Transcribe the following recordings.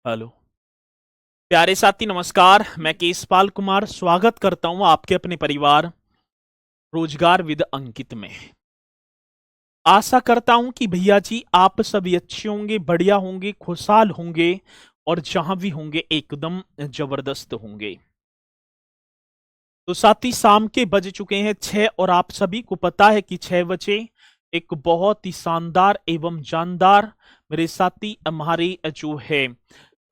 Hello. प्यारे साथी नमस्कार, मैं केशपाल कुमार स्वागत करता हूं आपके अपने परिवार रोजगार विद अंकित में। आशा करता हूं कि भैया जी आप सभी अच्छे होंगे, बढ़िया होंगे, खुशहाल होंगे और जहां भी होंगे एकदम जबरदस्त होंगे। तो साथी शाम के बज चुके हैं 6 और आप सभी को पता है कि 6 बजे एक बहुत ही शानदार एवं जानदार मेरे साथी हमारी जो है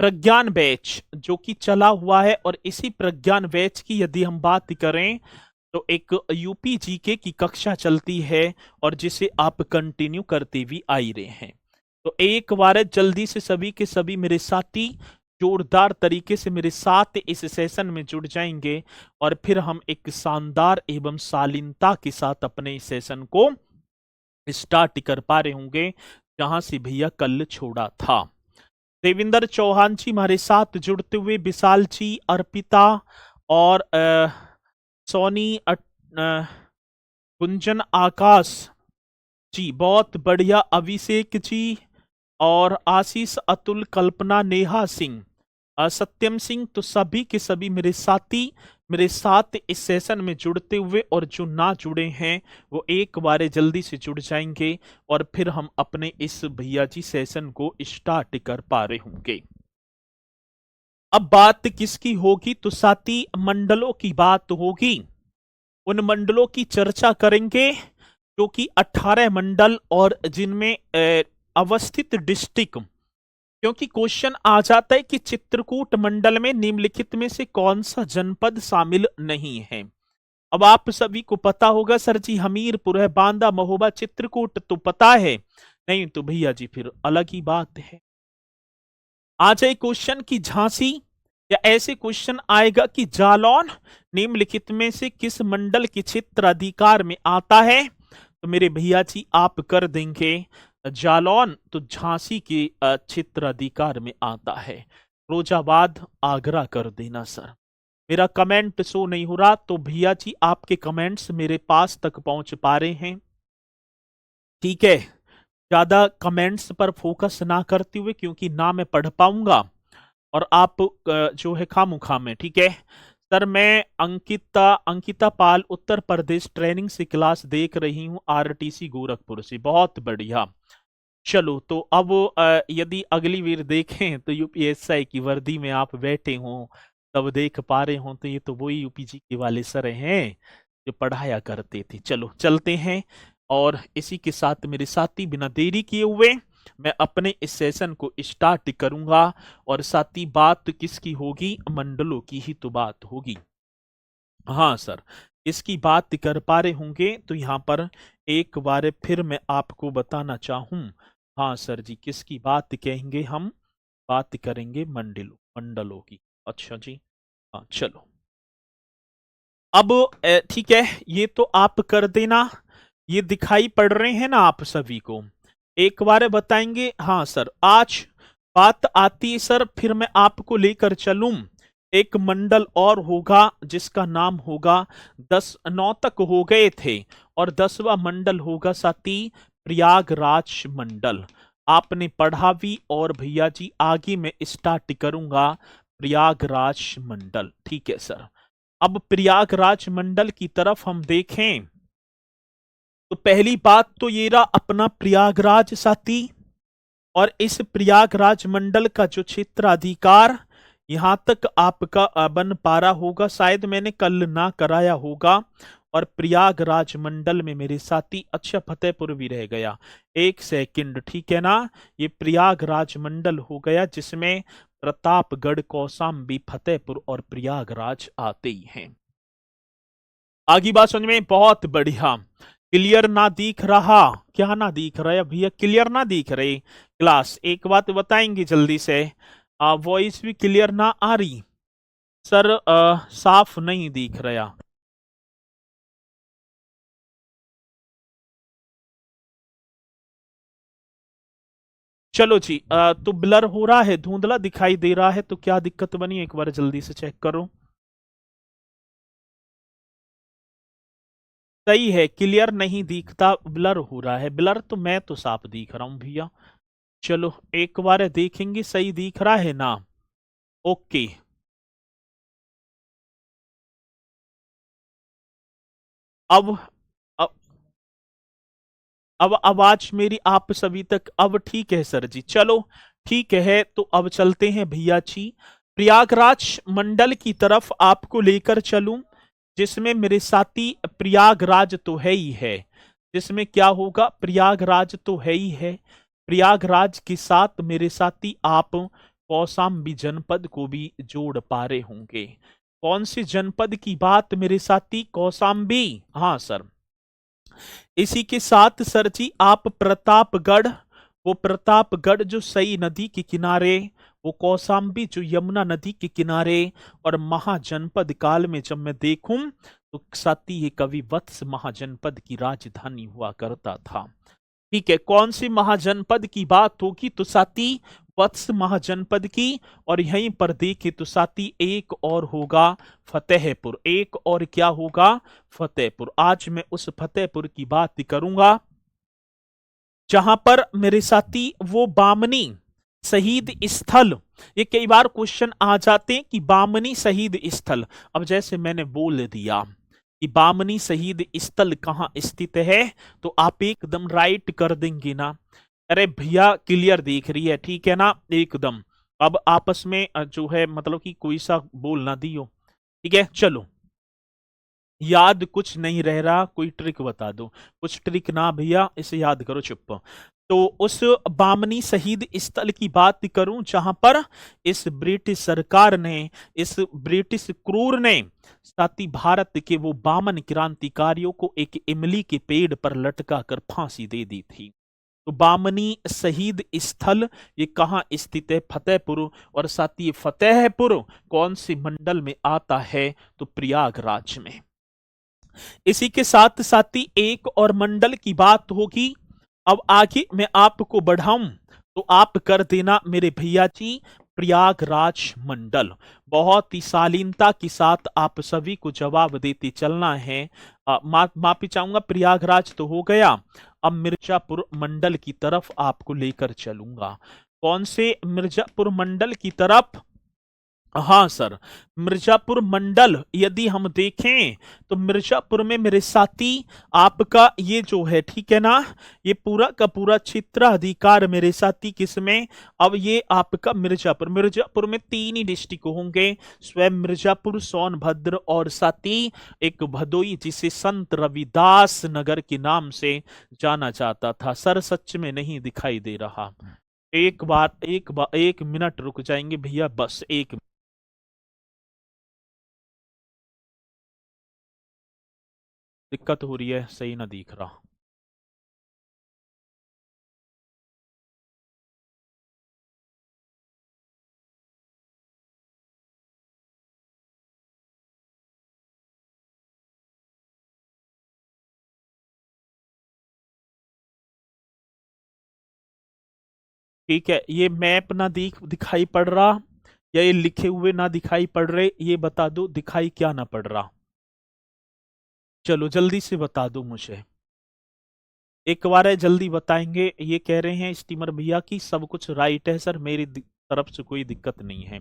प्रज्ञान बैच जो कि चला हुआ है, और इसी प्रज्ञान बैच की यदि हम बात करें तो एक यूपी जीके की कक्षा चलती है और जिसे आप कंटिन्यू करते भी आई रहे हैं। तो एक बार जल्दी से सभी के सभी मेरे साथी जोरदार तरीके से मेरे साथ इस सेशन में जुड़ जाएंगे और फिर हम एक शानदार एवं शालीनता के साथ अपने इस सेशन को स्टार्ट कर पा रहे होंगे जहां से भैया कल छोड़ा था। देविंदर चौहान जी हमारे साथ जुड़ते हुए, विशाल जी, अर्पिता और सोनी गुंजन, आकाश जी बहुत बढ़िया, अभिषेक जी और आशीष, अतुल, कल्पना, नेहा सिंह, सत्यम सिंह, तो सभी के सभी मेरे साथी मेरे साथ इस सेशन में जुड़ते हुए, और जो ना जुड़े हैं वो एक बार जल्दी से जुड़ जाएंगे और फिर हम अपने इस भैया जी सेशन को स्टार्ट कर पा रहे होंगे। अब बात किसकी होगी? तो साथी मंडलों की बात होगी। उन मंडलों की चर्चा करेंगे जो कि 18 मंडल और जिनमें अवस्थित डिस्ट्रिक्ट, क्योंकि क्वेश्चन आ जाता है कि चित्रकूट मंडल में निम्नलिखित में से कौन सा जनपद शामिल नहीं है। अब आप सभी को पता होगा सर जी हमीरपुर है, बांदा, महोबा, चित्रकूट तो पता है, नहीं तो भैया जी फिर अलग ही बात है। आ जाए क्वेश्चन की झांसी, या ऐसे क्वेश्चन आएगा कि जालौन निम्नलिखित में से किस मंडल के क्षेत्र अधिकार में आता है, तो मेरे भैया जी आप कर देंगे जालौन तो झांसी के क्षेत्र अधिकार में आता है। फिरोजाबाद आगरा कर देना सर। मेरा कमेंट शो नहीं हो रहा, तो भैया जी आपके कमेंट्स मेरे पास तक पहुंच पा रहे हैं, ठीक है। ज्यादा कमेंट्स पर फोकस ना करते हुए, क्योंकि ना मैं पढ़ पाऊंगा और आप जो है खामुखा में, ठीक है। सर मैं अंकिता अंकिता पाल उत्तर प्रदेश ट्रेनिंग से क्लास देख रही हूँ आरटीसी गोरखपुर से, बहुत बढ़िया। चलो तो अब यदि अगली वीर देखें तो यूपीएसआई की वर्दी में आप बैठे हों तब देख पा रहे हो, तो ये तो वही यूपीजी के वाले सर हैं जो पढ़ाया करते थे। चलो चलते हैं, और इसी के साथ मेरे साथी बिना देरी किए हुए मैं अपने इस सेशन को स्टार्ट करूंगा। और साथी बात किसकी होगी? मंडलों की ही तो बात होगी। हाँ सर, इसकी बात कर पा रहे होंगे तो यहाँ पर एक बार फिर मैं आपको बताना चाहूं। हाँ सर जी, किसकी बात कहेंगे हम? बात करेंगे मंडलों मंडलों की। अच्छा जी, हाँ चलो। अब ठीक है, ये तो आप कर देना। ये दिखाई पड़ रहे हैं ना आप सभी को? एक बार बताएंगे हाँ सर। आज बात आती है सर, फिर मैं आपको लेकर चलूं। एक मंडल और होगा जिसका नाम होगा 9 तक हो गए थे, और 10वां मंडल होगा साथी प्रयागराज मंडल। आपने पढ़ा भी, और भैया जी आगे मैं स्टार्ट करूंगा प्रयागराज मंडल, ठीक है सर। अब प्रयागराज मंडल की तरफ हम देखें तो पहली बात तो ये रहा अपना प्रयागराज साथी, और इस प्रयागराज मंडल का जो क्षेत्राधिकार यहां तक आपका बन पा रहा होगा, शायद मैंने कल ना कराया होगा। और प्रयागराज मंडल में मेरे साथी, अच्छा फतेहपुर भी रह गया, एक सेकंड, ठीक है ना। ये प्रयागराज मंडल हो गया जिसमें प्रतापगढ़, कौशाम्बी, फतेहपुर और प्रयागराज आते ही हैं। आगे बात समझ में? बहुत बढ़िया। क्लियर ना दिख रहा? क्या ना दिख रहा है भैया? क्लियर ना दिख रहे क्लास? एक बात बताएंगे जल्दी से, वॉइस भी क्लियर ना आ रही सर? साफ नहीं दिख रहा। चलो जी, तो ब्लर हो रहा है, धुंधला दिखाई दे रहा है, तो क्या दिक्कत बनी एक बार जल्दी से चेक करो। सही है, क्लियर नहीं दिखता, ब्लर हो रहा है। ब्लर तो मैं तो साफ दिख रहा हूं भैया। चलो एक बार देखेंगे, सही दिख रहा है ना? ओके। अब अब अब आवाज मेरी आप सभी तक अब ठीक है सर जी? चलो ठीक है, तो अब चलते हैं भैया जी, प्रयागराज मंडल की तरफ आपको लेकर चलूं, जिसमें मेरे साथी प्रयागराज तो है ही है, जिसमें क्या होगा, प्रयागराज तो है ही है। प्रयागराज के साथ मेरे साथी आप कौशाम्बी जनपद को भी जोड़ पा रहे होंगे। कौन सी जनपद की बात मेरे साथी? कौशाम्बी, हाँ सर। इसी के साथ सर जी आप प्रतापगढ़, वो प्रतापगढ़ जो सई नदी के किनारे, वो कौशाम्बी जो यमुना नदी के किनारे, और महाजनपद काल में जब मैं देखूं तो साथी ये कवि वत्स महाजनपद की राजधानी हुआ करता था। ठीक है, कौन सी महाजनपद की बात होगी? तो साथी वत्स महाजनपद की। और यहीं पर देखे तो साथी एक और होगा फतेहपुर, एक और क्या होगा? फतेहपुर। आज मैं उस फतेहपुर की बात करूंगा जहां पर मेरे साथी वो बामनी शहीद स्थल, ये कई बार क्वेश्चन आ जाते हैं कि बामनी शहीद स्थल, अब जैसे मैंने बोल दिया कि बामनी शहीद स्थल कहाँ स्थित है, तो आप एकदम राइट कर देंगे ना? अरे भैया क्लियर दिख रही है, ठीक है ना एकदम? अब आपस में जो है मतलब कि कोई सा बोल ना दियो, ठीक है? चलो, याद कुछ नहीं रह रहा, कोई ट्रिक बता दो। कुछ ट्रिक ना भैया, इसे याद करो चुप। तो उस बामनी शहीद स्थल की बात करूं जहां पर इस ब्रिटिश सरकार ने, इस ब्रिटिश क्रूर ने साथी भारत के वो बामन क्रांतिकारियों को एक इमली के पेड़ पर लटका कर फांसी दे दी थी। तो बामनी शहीद स्थल ये कहाँ स्थित है? फतेहपुर। और साथी फतेहपुर कौन से मंडल में आता है? तो प्रयागराज में। इसी के साथ साथी एक और मंडल की बात होगी। अब आगे मैं आपको बढ़ाऊं तो आप कर देना मेरे भैया जी प्रयागराज मंडल। बहुत ही शालीनता के साथ आप सभी को जवाब देते चलना है। माफी चाहूंगा, प्रयागराज तो हो गया, अब मिर्जापुर मंडल की तरफ आपको लेकर चलूंगा। कौन से मिर्जापुर मंडल की तरफ? हाँ सर, मिर्जापुर मंडल यदि हम देखें तो मिर्जापुर में मेरे साथी आपका ये जो है, ठीक है ना, ये पूरा का पूरा क्षेत्राधिकार मेरे साथी किसमें? अब ये आपका मिर्जापुर, मिर्जापुर में 3 ही डिस्ट्रिक्ट होंगे, स्वयं मिर्जापुर, सोनभद्र और साथी एक भदोई, जिसे संत रविदास नगर के नाम से जाना जाता था। सर सच में नहीं दिखाई दे रहा, एक मिनट रुक जाएंगे भैया, बस एक। दिक्कत हो रही है, सही ना दिख रहा। ठीक है, ये मैप ना दिखाई पड़ रहा, या ये लिखे हुए ना दिखाई पड़ रहे, ये बता दो दिखाई क्या ना पड़ रहा? चलो जल्दी से बता दो मुझे, एक बार है जल्दी बताएंगे। ये कह रहे हैं स्टीमर भैया कि सब कुछ राइट है सर, मेरी तरफ से कोई दिक्कत नहीं है।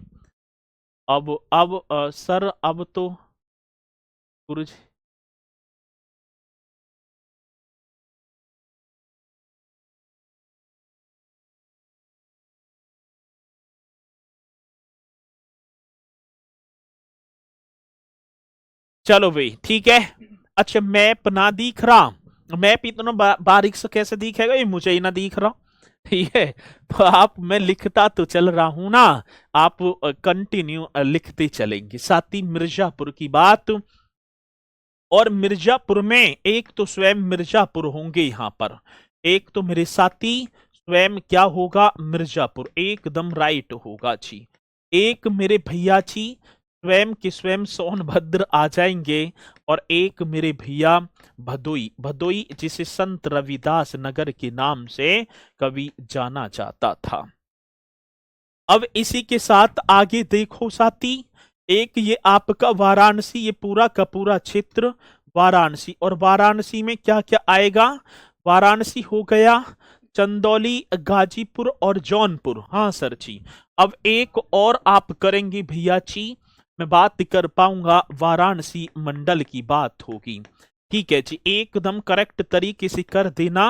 अब सर अब तो गुरुजी, चलो भाई ठीक है। अच्छा मैप ना दिख रहा, मैप इतना बारीक से कैसे दिखेगा? ये मुझे ही ना दिख रहा, ठीक है? तो आप, मैं लिखता तो चल रहा हूं ना, आप कंटिन्यू लिखते चलेंगे। साथी मिर्जापुर की बात, और मिर्जापुर में एक तो स्वयं मिर्जापुर होंगे यहां पर, एक तो मेरे साथी स्वयं क्या होगा? मिर्जापुर, एकदम राइट होगा जी। एक मेरे भैया जी स्वयं के स्वयं सोनभद्र आ जाएंगे, और एक मेरे भैया भदोई, भदोई जिसे संत रविदास नगर के नाम से कभी जाना जाता था। अब इसी के साथ आगे देखो साथी, एक ये आपका वाराणसी, ये पूरा का पूरा क्षेत्र वाराणसी, और वाराणसी में क्या क्या आएगा? वाराणसी हो गया, चंदौली, गाजीपुर और जौनपुर। हाँ सर जी। अब एक और आप करेंगे भैया जी, मैं बात कर पाऊंगा वाराणसी मंडल की बात होगी। ठीक है जी, एकदम करेक्ट तरीके से कर देना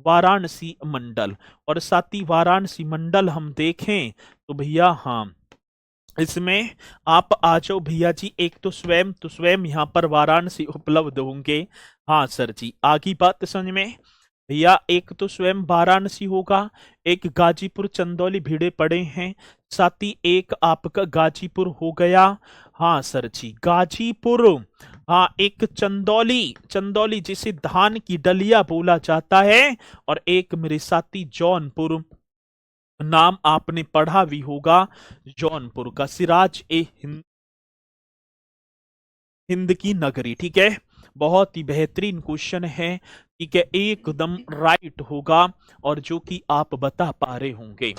वाराणसी मंडल। और साथ ही वाराणसी मंडल हम देखें तो भैया हाँ, इसमें आप आ जाओ भैया जी। एक तो स्वयं यहाँ पर वाराणसी उपलब्ध होंगे। हाँ सर जी, आगे बात समझ में भैया। एक तो स्वयं वाराणसी होगा, एक गाजीपुर चंदौली भिड़े पड़े हैं, साथ ही एक आपका गाजीपुर हो गया। हाँ सर जी, गाजीपुर। हाँ, एक चंदौली, चंदौली जिसे धान की डलिया बोला जाता है, और एक मेरे साथी जौनपुर, नाम आपने पढ़ा भी होगा जौनपुर का, सिराज ए हिंद, हिंद की नगरी। ठीक है, बहुत ही बेहतरीन क्वेश्चन है। ठीक है, एकदम राइट होगा, और जो कि आप बता पा रहे होंगे।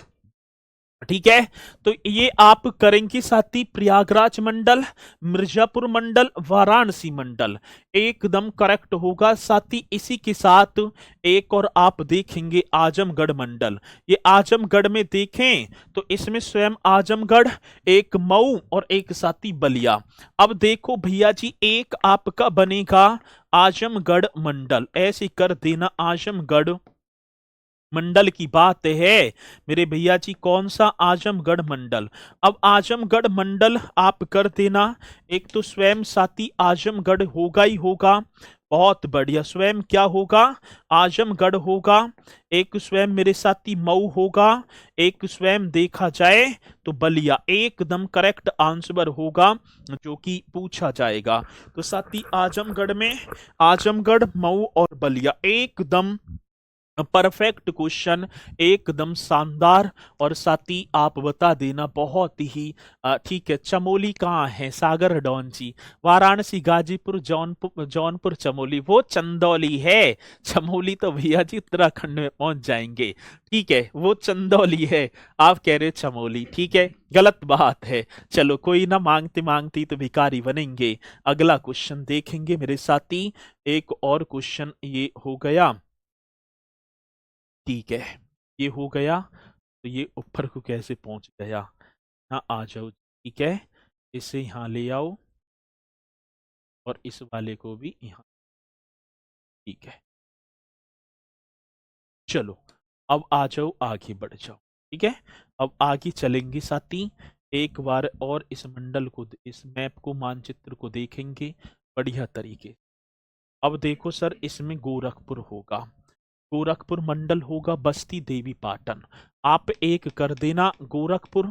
ठीक है, तो ये आप करेंगे साथी प्रयागराज मंडल, मिर्जापुर मंडल, वाराणसी मंडल, एकदम करेक्ट होगा साथी। इसी के साथ एक और आप देखेंगे आजमगढ़ मंडल। ये आजमगढ़ में देखें तो इसमें स्वयं आजमगढ़, एक मऊ और एक साथी बलिया। अब देखो भैया जी, एक आपका बनेगा आजमगढ़ मंडल, ऐसे कर देना आजमगढ़ मंडल की बात है मेरे भैया जी। कौन सा? आजमगढ़ मंडल। अब आजमगढ़ मंडल आप कर देना, एक तो स्वयं साथी आजमगढ़ होगा ही होगा। बहुत बढ़िया, स्वयं क्या होगा? आजमगढ़ होगा। एक स्वयं मेरे साथी मऊ होगा, एक स्वयं देखा जाए तो बलिया, एकदम करेक्ट आंसर होगा जो कि पूछा जाएगा। तो साथी आजमगढ़ में आजमगढ़, मऊ और बलिया, एकदम परफेक्ट क्वेश्चन, एकदम शानदार। और साथ ही आप बता देना बहुत ही ठीक है। चमोली कहाँ है? सागर डॉन जी, वाराणसी, गाजीपुर, जौनपुर, जौनपुर चमोली, वो चंदौली है। चमोली तो भैया जी उत्तराखंड में पहुंच जाएंगे। ठीक है, वो चंदौली है, आप कह रहे चमोली। ठीक है, गलत बात है। चलो कोई ना, मांगते मांगते तो भिखारी बनेंगे। अगला क्वेश्चन देखेंगे मेरे साथी, एक और क्वेश्चन ये हो गया। ठीक है, ये हो गया। तो ये ऊपर को कैसे पहुंच गया? हाँ आ जाओ। ठीक है, इसे यहाँ ले आओ, और इस वाले को भी यहाँ। ठीक है, चलो अब आ जाओ, आगे बढ़ जाओ। ठीक है, अब आगे चलेंगे साथी। एक बार और इस मंडल को, इस मैप को, मानचित्र को देखेंगे बढ़िया तरीके। अब देखो सर, इसमें गोरखपुर होगा, गोरखपुर मंडल होगा, बस्ती, देवी पाटन। आप एक कर देना गोरखपुर।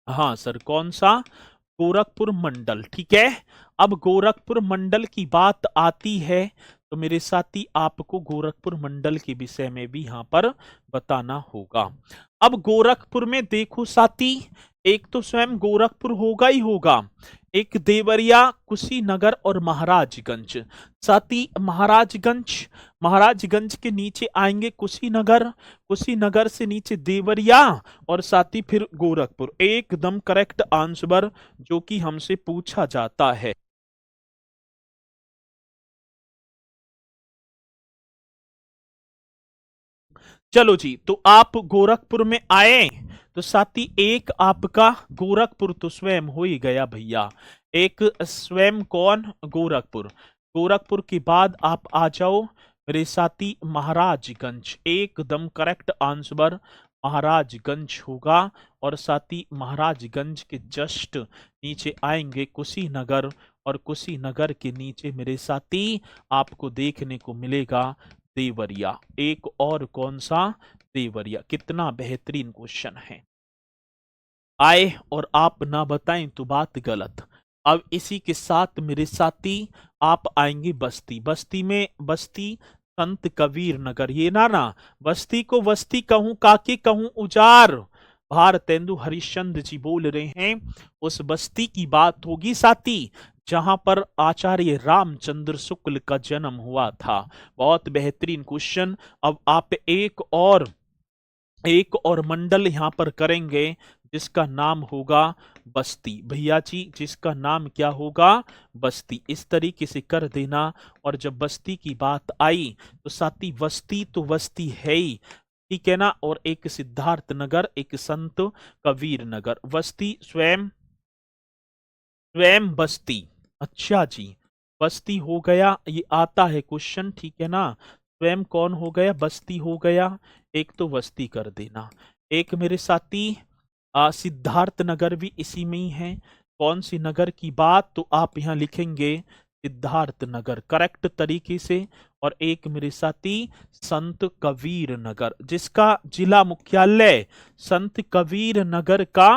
हाँ सर, कौन सा? गोरखपुर मंडल। ठीक है, अब गोरखपुर मंडल की बात आती है तो मेरे साथी आपको गोरखपुर मंडल के विषय में भी यहां पर बताना होगा। अब गोरखपुर में देखो साथी, एक तो स्वयं गोरखपुर होगा ही होगा, एक देवरिया, कुशीनगर और महाराजगंज। साथी महाराजगंज, महाराजगंज के नीचे आएंगे कुशीनगर, कुशीनगर से नीचे देवरिया, और साथ ही फिर गोरखपुर, एकदम करेक्ट आंसर जो कि हमसे पूछा जाता है। चलो जी, तो आप गोरखपुर में आए तो साथी एक आपका गोरखपुर तो स्वयं हो ही गया भैया। एक स्वयं कौन? गोरखपुर। गोरखपुर के बाद आप आ जाओ मेरे साथी महाराजगंज, एकदम करेक्ट आंसर महाराजगंज होगा। और साथी महाराजगंज के जस्ट नीचे आएंगे कुशीनगर, और कुशीनगर के नीचे मेरे साथी आपको देखने को मिलेगा देवरिया। एक और कौन सा? देवरिया। कितना बेहतरीन क्वेश्चन है। आए और आप ना बताएं तो बात गलत। अब इसी के साथ मेरे साथी आप आएंगे बस्ती, बस्ती में बस्ती संत कबीर नगर। ये ना बस्ती को बस्ती कहूं काके कहूं उजार, भारतेंदु हरिश्चंद्र जी बोल रहे हैं, उस बस्ती की बात होगी साथी जहां पर आचार्य रामचंद्र शुक्ल का जन्म हुआ था। बहुत बेहतरीन क्वेश्चन। अब आप एक और एक और मंडल यहां पर करेंगे जिसका नाम होगा बस्ती। भैया जी जिसका नाम क्या होगा? बस्ती। इस तरीके से कर देना। और जब बस्ती की बात आई तो साथी वस्ती तो वस्ती है ही, ठीक है ना। और एक सिद्धार्थ नगर, एक संत कबीर नगर। वस्ती स्वयं, स्वयं बस्ती। अच्छा जी, बस्ती हो गया, ये आता है क्वेश्चन, ठीक है ना। स्वयं कौन हो गया? बस्ती हो गया। एक तो बस्ती कर देना। एक मेरे साथी सिद्धार्थ नगर भी इसी में ही है। कौन सी नगर की बात? तो आप यहाँ लिखेंगे सिद्धार्थ नगर करेक्ट तरीके से। और एक मेरे साथी संत कबीर नगर, जिसका जिला मुख्यालय संत कबीर नगर का,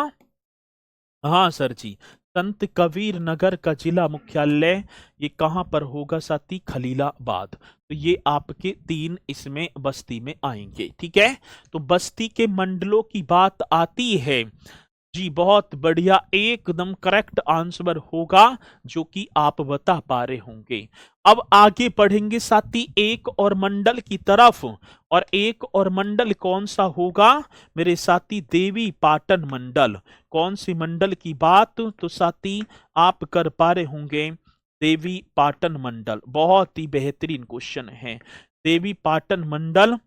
हाँ सर जी, संत कबीर नगर का जिला मुख्यालय ये कहां पर होगा साथी? खलीलाबाद। तो ये आपके तीन इसमें बस्ती में आएंगे, ठीक है। तो बस्ती के मंडलों की बात आती है जी, बहुत बढ़िया, एकदम करेक्ट आंसर होगा जो कि आप बता पा रहे होंगे। अब आगे बढ़ेंगे साथी एक और मंडल की तरफ। और एक और मंडल कौन सा होगा मेरे साथी? देवी पाटन मंडल। कौन सी मंडल की बात? तो साथी आप कर पा रहे होंगे देवी पाटन मंडल। बहुत ही बेहतरीन क्वेश्चन है, देवी पाटन मंडल।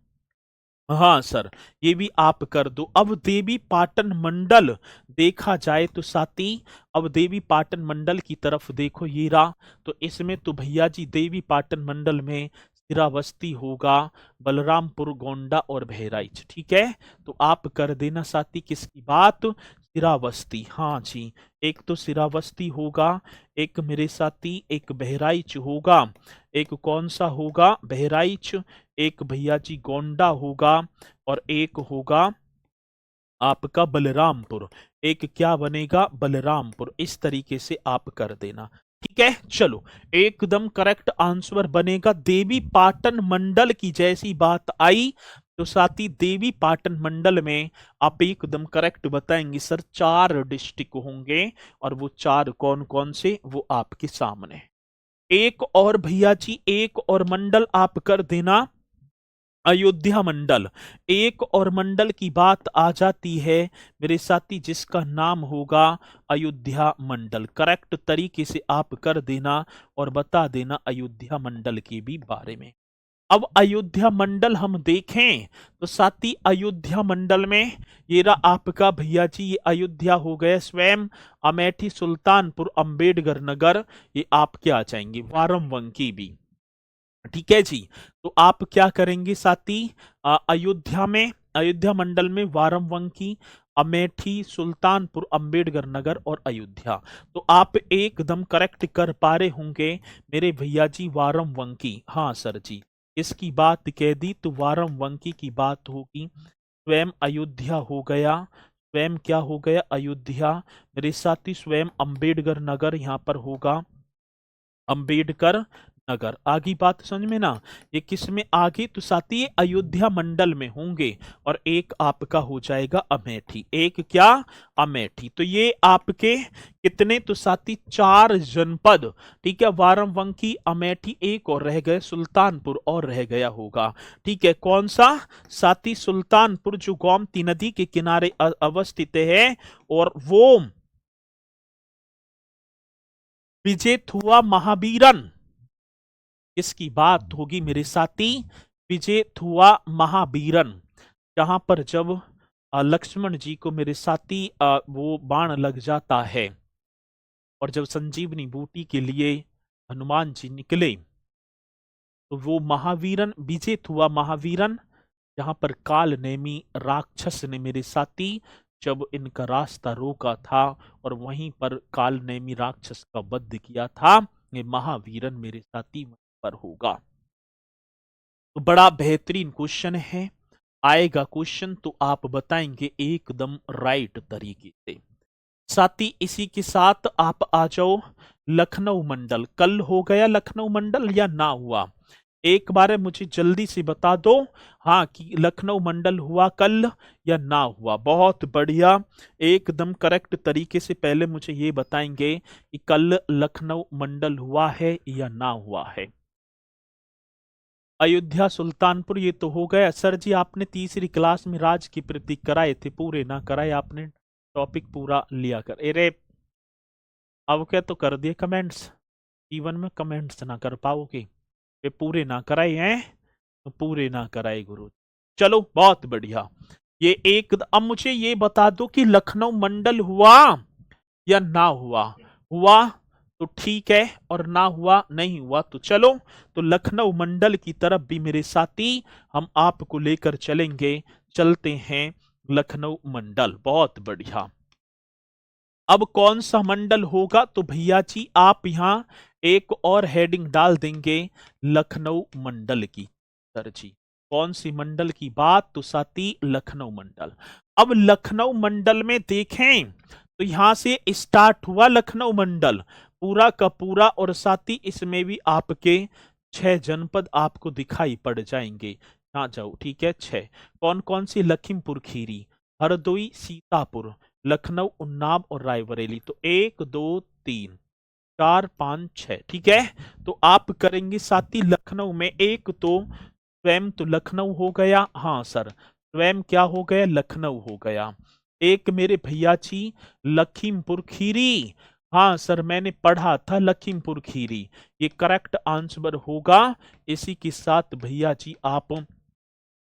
हाँ सर, ये भी आप कर दो। अब देवी पाटन मंडल देखा जाए तो साथी, अब देवी पाटन मंडल की तरफ देखो ये रहा। तो इसमें तो भैया जी देवी पाटन मंडल में श्रावस्ती होगा, बलरामपुर, गोंडा और बहराइच, ठीक है। तो आप कर देना साथी किसकी बात? श्रावस्ती। हाँ जी, एक तो श्रावस्ती होगा, एक मेरे साथी एक बहराइच होगा, एक कौन सा होगा? बहराइच। एक भैया जी गोंडा होगा, और एक होगा आपका बलरामपुर। एक क्या बनेगा? बलरामपुर। इस तरीके से आप कर देना, ठीक है। चलो, एकदम करेक्ट आंसर बनेगा देवी पाटन मंडल की। जैसी बात आई तो साथी देवी पाटन मंडल में आप एकदम करेक्ट बताएंगे सर, 4 डिस्ट्रिक्ट होंगे। और वो 4 कौन कौन से, वो आपके सामने। एक और भैया जी एक और मंडल आप कर देना, अयोध्या मंडल। एक और मंडल की बात आ जाती है मेरे साथी जिसका नाम होगा अयोध्या मंडल। करेक्ट तरीके से आप कर देना और बता देना अयोध्या मंडल के भी बारे में। अब अयोध्या मंडल हम देखें तो साथी अयोध्या मंडल में ये रहा आपका भैया जी, ये अयोध्या हो गया स्वयं, अमेठी, सुल्तानपुर, अंबेडकर नगर, ये आपके आ जाएंगे, वारमवंकी भी, ठीक है जी। तो आप क्या करेंगे साथी? अयोध्या में, अयोध्या मंडल में वारमवंकी, अमेठी, सुल्तानपुर, अंबेडकर नगर और अयोध्या। तो आप एकदम करेक्ट कर पा रहे होंगे मेरे भैया जी, वारमवंकी। हाँ सर जी, इसकी बात कह दी तो वारमवंकी की बात होगी। स्वयं अयोध्या हो गया, स्वयं क्या हो गया? अयोध्या। मेरे साथी स्वयं अंबेडकर नगर यहाँ पर होगा, अंबेडकर नगर। आगे बात समझ में ना? ये किस में आगे? तो साथी ये अयोध्या मंडल में होंगे। और एक आपका हो जाएगा अमेठी। एक क्या? अमेठी। तो ये आपके कितने? तो साथी 4 जनपद, ठीक है। वारमवंकी, अमेठी, एक और रह गए सुल्तानपुर, और रह गया होगा, ठीक है। कौन सा साथी? सुल्तानपुर, जो गोमती नदी के किनारे अवस्थित है। और वो विजेत हुआ महावीरन, इसकी बात होगी मेरे साथी, विजेत हुआ महावीरन। जहां पर जब लक्ष्मण जी को मेरे साथी वो बाण लग जाता है, और जब संजीवनी बूटी के लिए हनुमान जी निकले, तो वो महावीरन विजेत हुआ, महावीरन जहां पर काल नेमी राक्षस ने मेरे साथी जब इनका रास्ता रोका था, और वहीं पर काल नेमी राक्षस का वध किया था। ये महावीरन मेरे साथी वहीं पर होगा। तो बड़ा बेहतरीन क्वेश्चन है, आएगा क्वेश्चन तो आप बताएंगे एकदम राइट तरीके से। साथी इसी के साथ आप आ जाओ लखनऊ मंडल। कल हो गया लखनऊ मंडल या ना हुआ? एक बार मुझे जल्दी से बता दो, हाँ, कि लखनऊ मंडल हुआ कल या ना हुआ। बहुत बढ़िया, एकदम करेक्ट तरीके से पहले मुझे ये बताएंगे कि कल लखनऊ मंडल हुआ है या ना हुआ है। अयोध्या सुल्तानपुर ये तो हो गया। सर जी आपने तीसरी क्लास में राज की प्रतीक कराए थे, पूरे ना कराए आपने, टॉपिक पूरा लिया कर। अरे अब क्या तो कर दिए कमेंट्स, जीवन में कमेंट्स ना कर पाओगे, वे पूरे ना कराए हैं तो पूरे ना कराए गुरु। चलो बहुत बढ़िया। ये एक, अब मुझे ये बता दो कि लखनऊ मंडल हुआ या ना हुआ। हुआ तो ठीक है, और ना हुआ नहीं हुआ तो चलो, तो लखनऊ मंडल की तरफ भी मेरे साथी हम आपको लेकर चलेंगे। चलते हैं लखनऊ मंडल, बहुत बढ़िया। अब कौन सा मंडल होगा, तो भैया जी आप यहां एक और हेडिंग डाल देंगे, लखनऊ मंडल की। सर जी कौन सी मंडल की बात, तो साथी लखनऊ मंडल। अब लखनऊ मंडल में देखें तो यहां से स्टार्ट हुआ लखनऊ मंडल पूरा का पूरा, और साथी इसमें भी आपके 6 जनपद आपको दिखाई पड़ जाएंगे। ना जाओ, ठीक है। 6 कौन कौन सी, लखीमपुर खीरी, हरदोई, सीतापुर, लखनऊ, उन्नाव और रायबरेली। तो 1 2 3 4 5 6, ठीक है। तो आप करेंगे साथी लखनऊ में एक तो स्वयं तो लखनऊ हो गया, हाँ सर स्वयं क्या हो गया, लखनऊ हो गया। एक मेरे भैया जी लखीमपुर खीरी, हाँ सर मैंने पढ़ा था लखीमपुर खीरी, ये करेक्ट आंसर होगा। इसी के साथ भैया जी आप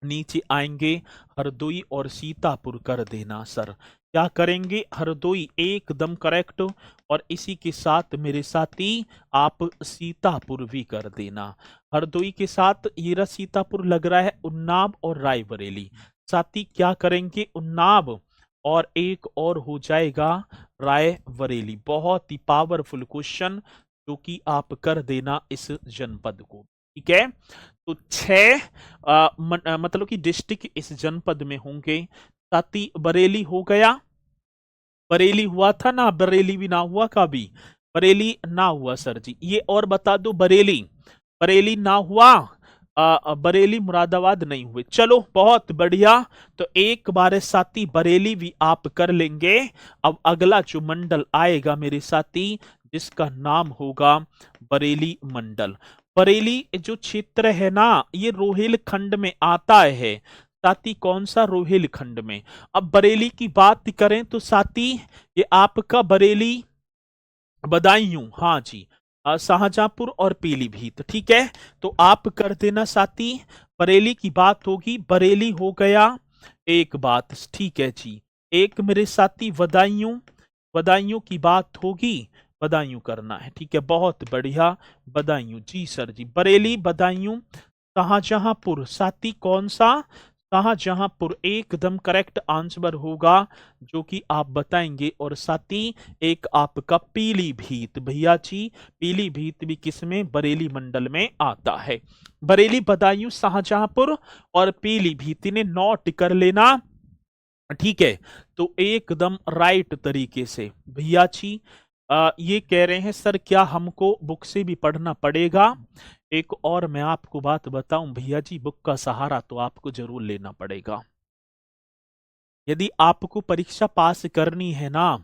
नीचे आएंगे, हरदोई और सीतापुर कर देना सर। क्या करेंगे, हरदोई एकदम करेक्ट, और इसी के साथ मेरे साथी आप सीतापुर भी कर देना। हरदोई के साथ ये रहा सीतापुर, लग रहा है उन्नाव और रायबरेली। साथी क्या करेंगे, उन्नाव और एक और हो जाएगा रायबरेली। बहुत ही पावरफुल क्वेश्चन जो कि आप कर देना इस जनपद को, ठीक है। तो 6 मतलब कि डिस्ट्रिक्ट इस जनपद में होंगे। साथी बरेली हो गया, बरेली हुआ था ना, बरेली भी ना हुआ कभी, बरेली ना हुआ सर जी। ये और बता दो, बरेली, बरेली ना हुआ, बरेली मुरादाबाद नहीं हुए। चलो बहुत बढ़िया, तो एक बार साथी बरेली भी आप कर लेंगे। अब अगला जो मंडल आएगा मेरे साथी, जिसका नाम होगा बरेली मंडल। बरेली जो क्षेत्र है ना, ये रोहिलखंड में आता है साथी। कौन सा, रोहिलखंड में। अब बरेली की बात करें तो साथी ये आपका बरेली, बदायूं, हाँ जी, शाहजहांपुर और पीलीभीत, ठीक है। तो आप कर देना साथी, बरेली की बात होगी, बरेली हो गया एक बात, ठीक है जी। एक मेरे साथी बदायूं, बदायूं की बात होगी, बदायूं करना है, ठीक है, बहुत बढ़िया। बदायूं जी सर जी, बरेली, बदायूं, शाहजहांपुर साथी कौन सा, शाहजहांपुर एकदम करेक्ट आंसर होगा जो कि आप बताएंगे। और साथी एक आपका पीलीभीत, भैया जी पीलीभीत भी किसमें, बरेली मंडल में आता है। बरेली, बदायूं, शाहजहांपुर और पीलीभीत ने नोट कर लेना, ठीक है। तो एकदम राइट तरीके से भैया जी ये कह रहे हैं सर क्या हमको बुक से भी पढ़ना पड़ेगा। एक और मैं आपको बात बताऊं भैया जी, बुक का सहारा तो आपको जरूर लेना पड़ेगा। यदि आपको परीक्षा पास करनी है ना,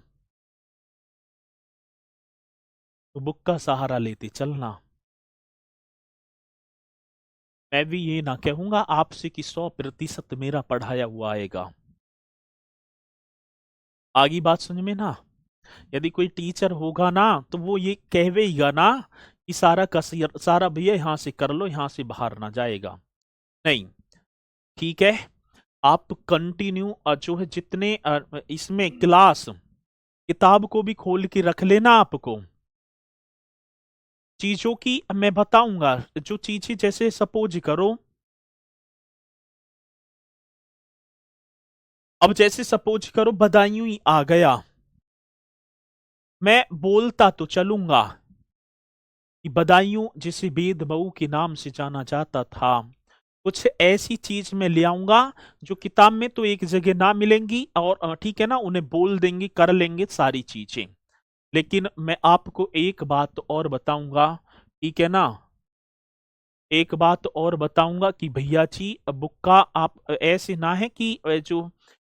तो बुक का सहारा लेते चलना। मैं भी ये ना कहूंगा आपसे कि 100% मेरा पढ़ाया हुआ आएगा। आगे बात समझ में ना। यदि कोई टीचर होगा ना, तो वो ये कहवेगा ना कि सारा का सारा भैया यहाँ से कर लो, यहाँ से बाहर ना जाएगा, नहीं, ठीक है। आप कंटिन्यू जो है जितने इसमें क्लास, किताब को भी खोल के रख लेना आपको। चीजों की मैं बताऊंगा, जो चीजें जैसे सपोज करो, अब जैसे सपोज करो बदायूं ही आ गया, मैं बोलता तो चलूंगा कि बदायूं जिसे बेद बहू के नाम से जाना जाता था, कुछ ऐसी चीज मैं ले आऊंगा जो किताब में तो एक जगह ना मिलेंगी, और ठीक है ना, उन्हें बोल देंगे, कर लेंगे सारी चीजें। लेकिन मैं आपको एक बात और बताऊंगा, ठीक है ना, एक बात और बताऊंगा कि भैया जी बुक का आप ऐसे ना है कि जो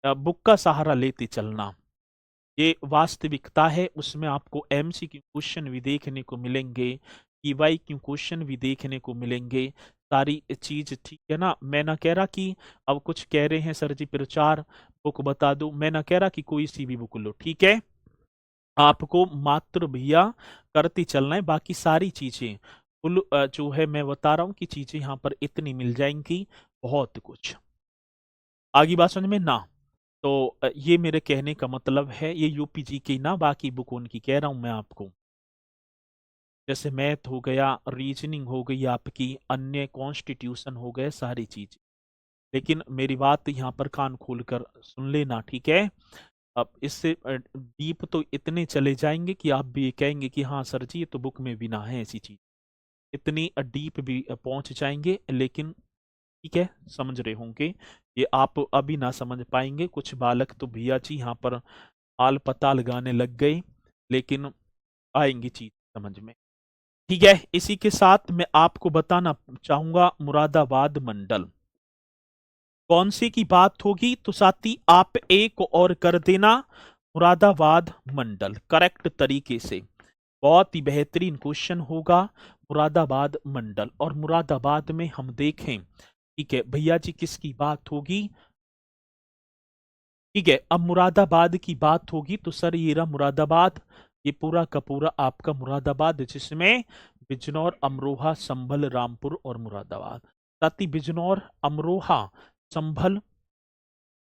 बुक का सहारा लेते चलना, ये वास्तविकता है। उसमें आपको एमसीक्यू क्वेश्चन भी देखने को मिलेंगे, ईवाईक्यू क्वेश्चन भी देखने को मिलेंगे। सारी चीज, ठीक है ना। मैं ना कह रहा कि अब कुछ कह रहे हैं सर जी प्रचार बुक बता दो, मैं ना कह रहा कि कोई सी भी बुक लो, ठीक है। आपको मात्र भैया करते चलना है, बाकी सारी चीजें फुल जो है मैं बता रहा हूँ कि चीजें यहाँ पर इतनी मिल जाएंगी, बहुत कुछ। आगे बात समझ में ना। तो ये मेरे कहने का मतलब है, ये यूपीजी की ना, बाकी बुक उनकी कह रहा हूं मैं आपको। जैसे मैथ हो गया, रीजनिंग हो गई आपकी, अन्य कॉन्स्टिट्यूशन हो गए, सारी चीज। लेकिन मेरी बात यहाँ पर कान खोल कर सुन लेना, ठीक है। अब इससे डीप तो इतने चले जाएंगे कि आप भी ये कहेंगे कि हाँ सर जी ये तो बुक में भी ना है ऐसी चीज। इतनी डीप भी पहुंच जाएंगे, लेकिन ठीक है समझ रहे होंगे। ये आप अभी ना समझ पाएंगे, कुछ बालक तो भैया जी यहाँ पर आल पता लगाने लग गए, लेकिन आएंगी चीज समझ में, ठीक है। इसी के साथ मैं आपको बताना चाहूंगा मुरादाबाद मंडल कौन सी की बात होगी, तो साथी आप एक और कर देना, मुरादाबाद मंडल करेक्ट तरीके से। बहुत ही बेहतरीन क्वेश्चन होगा, मुरादाबाद मंडल। और मुरादाबाद में हम देखें, ठीक है भैया जी किसकी बात होगी, ठीक है। अब मुरादाबाद की बात होगी तो सर ये रहा मुरादाबाद, ये पूरा का पूरा आपका मुरादाबाद, जिसमें बिजनौर, अमरोहा, संभल, रामपुर और मुरादाबाद। साथ ही बिजनौर, अमरोहा, संभल,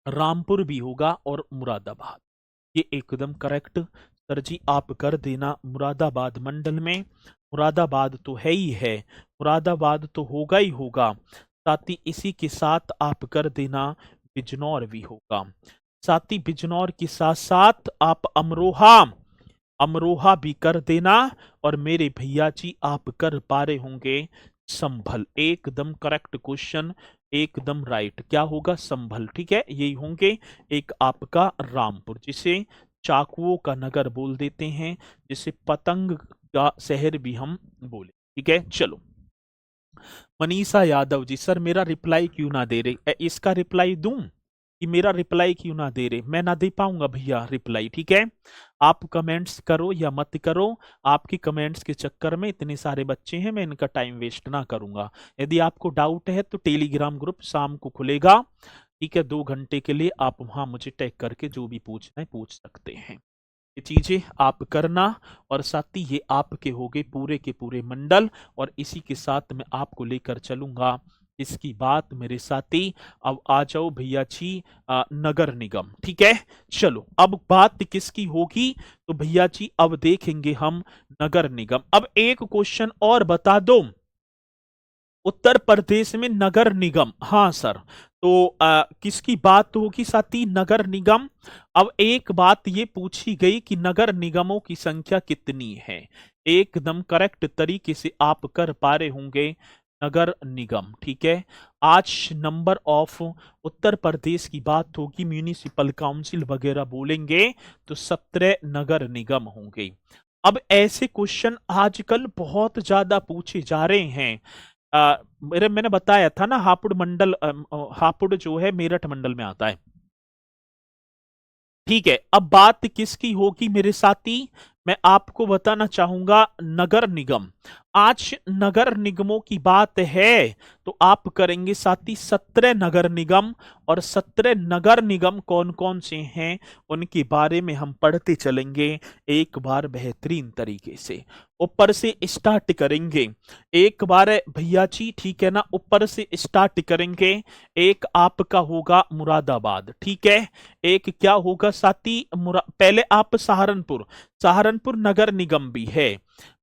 रामपुर भी होगा और मुरादाबाद, ये एकदम करेक्ट सर जी आप कर देना। मुरादाबाद मंडल में मुरादाबाद तो है ही है, मुरादाबाद तो होगा ही होगा, साथ ही इसी के साथ आप कर देना बिजनौर भी होगा। साथ ही बिजनौर के साथ साथ आप अमरोहा, अमरोहा भी कर देना। और मेरे भैया जी आप कर पा रहे होंगे संभल, एकदम करेक्ट क्वेश्चन, एकदम राइट। क्या होगा संभल, ठीक है यही होंगे। एक आपका रामपुर, जिसे चाकुओं का नगर बोल देते हैं, जिसे पतंग का शहर भी हम बोले, ठीक है। चलो मनीषा यादव जी, सर मेरा रिप्लाई क्यों ना दे रहे, इसका रिप्लाई दूं कि मेरा रिप्लाई क्यों ना दे रहे, मैं ना दे पाऊंगा भैया रिप्लाई, ठीक है। आप कमेंट्स करो या मत करो, आपके कमेंट्स के चक्कर में इतने सारे बच्चे हैं, मैं इनका टाइम वेस्ट ना करूंगा। यदि आपको डाउट है तो टेलीग्राम ग्रुप शाम को खुलेगा, ठीक है, 2 घंटे के लिए आप वहां मुझे टैग करके जो भी पूछना है पूछ सकते हैं। ये चीजें आप करना, और साथ ही ये आपके हो गए पूरे के पूरे मंडल। और इसी के साथ मैं आपको लेकर चलूंगा इसकी बात मेरे साथी। अब आ जाओ भैया जी नगर निगम, ठीक है। चलो अब बात किसकी होगी, तो भैया जी अब देखेंगे हम नगर निगम। अब एक क्वेश्चन और बता दो, उत्तर प्रदेश में नगर निगम, हाँ सर, तो किसकी बात होगी साथी, नगर निगम। अब एक बात ये पूछी गई कि नगर निगमों की संख्या कितनी है, एकदम करेक्ट तरीके से आप कर पा रहे होंगे नगर निगम, ठीक है। आज नंबर ऑफ उत्तर प्रदेश की बात होगी, म्यूनिसिपल काउंसिल वगैरह बोलेंगे तो 17 नगर निगम होंगे। अब ऐसे क्वेश्चन आजकल बहुत ज्यादा पूछे जा रहे हैं। मैंने बताया था ना, हापुड़ मंडल, हापुड़ जो है मेरठ मंडल में आता है, ठीक है। अब बात किसकी होगी मेरे साथी, मैं आपको बताना चाहूंगा नगर निगम। आज नगर निगमों की बात है तो आप करेंगे साथी 17 नगर निगम। और 17 नगर निगम कौन कौन से हैं उनके बारे में हम पढ़ते चलेंगे एक बार बेहतरीन तरीके से। ऊपर से स्टार्ट करेंगे एक बार भैया जी, ठीक है ना, ऊपर से स्टार्ट करेंगे। एक आपका होगा मुरादाबाद, ठीक है। एक क्या होगा साथी, पहले आप सहारनपुर, सहारनपुर नगर निगम भी है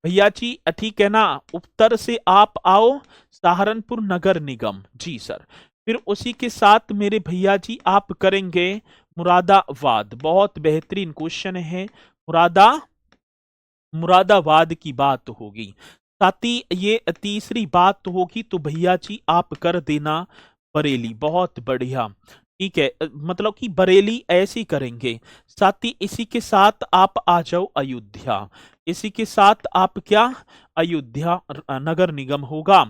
भैया जी, ठीक है ना। उत्तर से आप आओ सहारनपुर नगर निगम, जी सर। फिर उसी के साथ मेरे भैया जी आप करेंगे मुरादाबाद, बहुत बेहतरीन क्वेश्चन है, मुरादाबाद की बात होगी। साथ ही ये तीसरी बात होगी तो भैया जी आप कर देना बरेली, बहुत बढ़िया, ठीक है। मतलब कि बरेली ऐसे ही करेंगे। साथ ही इसी के साथ आप आ जाओ अयोध्या, इसी के साथ आप क्या, अयोध्या नगर निगम होगा।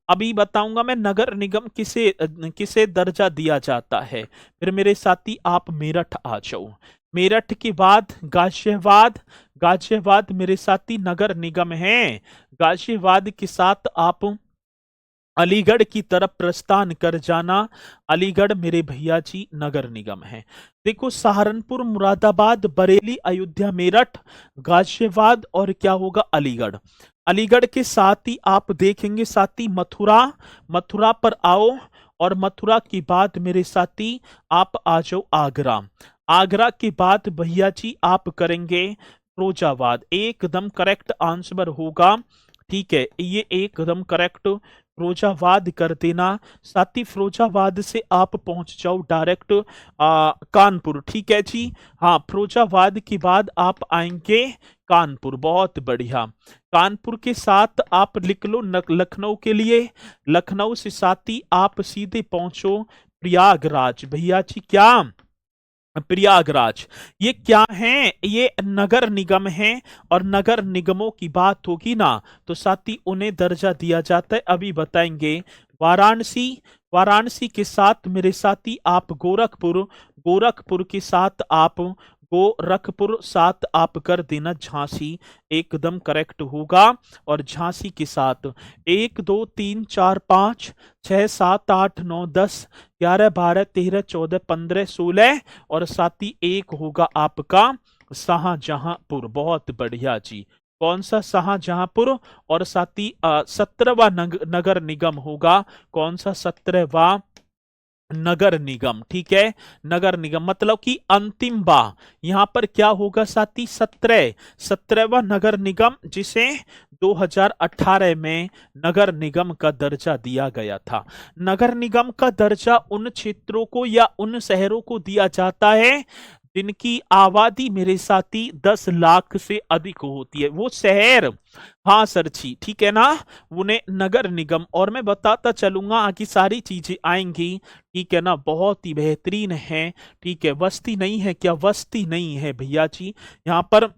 अभी बताऊंगा मैं नगर निगम किसे किसे दर्जा दिया जाता है। फिर मेरे साथी आप मेरठ आ जाओ, मेरठ के बाद गाजियाबाद, गाजियाबाद मेरे साथी नगर निगम है। गाजियाबाद के साथ आप अलीगढ़ की तरफ प्रस्थान कर जाना। अलीगढ़ मेरे भैया जी नगर निगम है। देखो सहारनपुर, मुरादाबाद, बरेली, अयोध्या, मेरठ, गाजियाबाद और क्या होगा अलीगढ़। अलीगढ़ के साथ ही आप देखेंगे साथी मथुरा, मथुरा पर आओ और मथुरा के बाद मेरे साथी आप आ जाओ आगरा। आगरा के बाद भैया जी आप करेंगे फिरोजाबाद। एकदम करेक्ट आंसर होगा। ठीक है, ये एकदम करेक्ट फिरोजाबाद कर देना। साथ ही फिरोजाबाद से आप पहुंच जाओ डायरेक्ट कानपुर। ठीक है जी, हाँ फिरोजाबाद के बाद आप आएंगे कानपुर। बहुत बढ़िया। कानपुर के साथ आप लिख लो लखनऊ के लिए। लखनऊ से साथ ही आप सीधे पहुंचो प्रयागराज। भैया जी क्या प्रयागराज, ये क्या है? ये नगर निगम है और नगर निगमों की बात होगी ना तो साथ ही उन्हें दर्जा दिया जाता है। अभी बताएंगे। वाराणसी, वाराणसी के साथ मेरे साथी आप गोरखपुर, गोरखपुर के साथ आप गोरखपुर साथ आप कर देना झांसी। एकदम करेक्ट होगा। और झांसी के साथ 1 2 3 4 5 6 7 8 9 10 11 12 13 14 15 16 और साथ ही एक होगा आपका शाहजहांपुर। बहुत बढ़िया जी। कौन सा? शाहजहांपुर। और साथ ही 17वां नगर निगम होगा। कौन सा? 17वां नगर निगम। ठीक है, नगर निगम मतलब कि अंतिम बा। यहां पर क्या होगा साथी? 17वां नगर निगम, जिसे 2018 में नगर निगम का दर्जा दिया गया था। नगर निगम का दर्जा उन क्षेत्रों को या उन शहरों को दिया जाता है जिनकी आबादी मेरे साथी 10 लाख से अधिक होती है, वो शहर। हाँ सर जी, ठीक है ना, उन्हें नगर निगम। और मैं बताता चलूंगा आगे सारी चीजें आएंगी। ठीक है ना, बहुत ही बेहतरीन है। ठीक है, वस्ती नहीं है क्या? वस्ती नहीं है भैया जी यहाँ पर।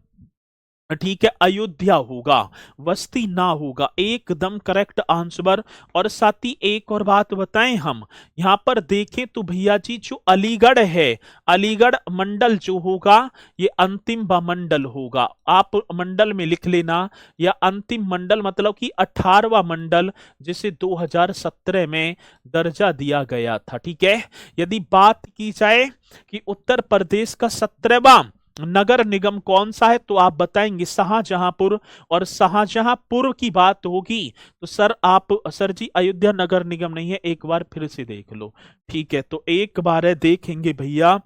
ठीक है, अयोध्या होगा, वस्ती ना होगा। एकदम करेक्ट आंसर। और साथ ही एक और बात बताएं हम, यहां पर देखें तो भैया जी जो अलीगढ़ है, अलीगढ़ मंडल जो होगा ये अंतिम मंडल होगा। आप मंडल में लिख लेना, या अंतिम मंडल मतलब कि 18वां मंडल, जिसे 2017 में दर्जा दिया गया था। ठीक है, यदि बात की जाए कि उत्तर प्रदेश का 17वां नगर निगम कौन सा है तो आप बताएंगे शाहजहांपुर। और शाहजहांपुर की बात होगी तो सर आप, सर जी अयोध्या नगर निगम नहीं है, एक बार फिर से देख लो। ठीक है, तो एक बार देखेंगे भैया,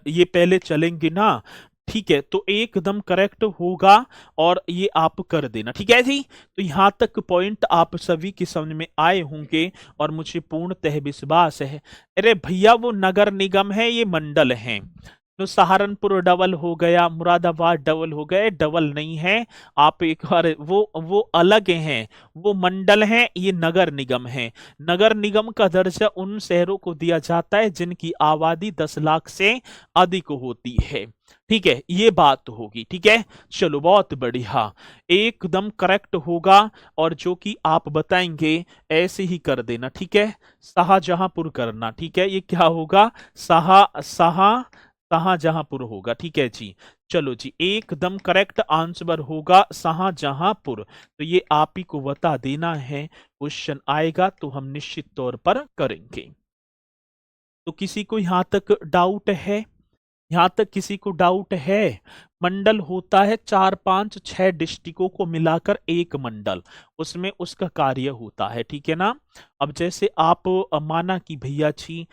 ये पहले चलेंगे ना। ठीक है, तो एकदम करेक्ट होगा और ये आप कर देना। ठीक है जी, तो यहां तक पॉइंट आप सभी के समझ में आए होंगे और मुझे पूर्णतः विश्वास है। अरे भैया वो नगर निगम है, ये मंडल है। तो सहारनपुर डबल हो गया, मुरादाबाद डबल हो गए, डबल नहीं है। आप एक बार वो अलग हैं, वो मंडल हैं, ये नगर निगम है। नगर निगम का दर्जा उन शहरों को दिया जाता है जिनकी आबादी 10 लाख से अधिक होती है। ठीक है, ये बात होगी। ठीक है, चलो बहुत बढ़िया, एकदम करेक्ट होगा। और जो कि आप बताएंगे ऐसे ही कर देना। ठीक है, शाहजहांपुर करना। ठीक है, ये क्या होगा? शाहजहांपुर होगा। ठीक है जी, चलो जी, एकदम करेक्ट आंसर होगा शाहजहांपुर। तो ये आप ही को बता देना है, क्वेश्चन आएगा तो हम निश्चित तौर पर करेंगे। तो किसी को यहां तक डाउट है? यहां तक किसी को डाउट है? मंडल होता है 4 5 6 डिस्ट्रिक्टों को मिलाकर एक मंडल, उसमें उसका कार्य होता है। ठीक है ना। अब जैसे आप माना कि भैया जी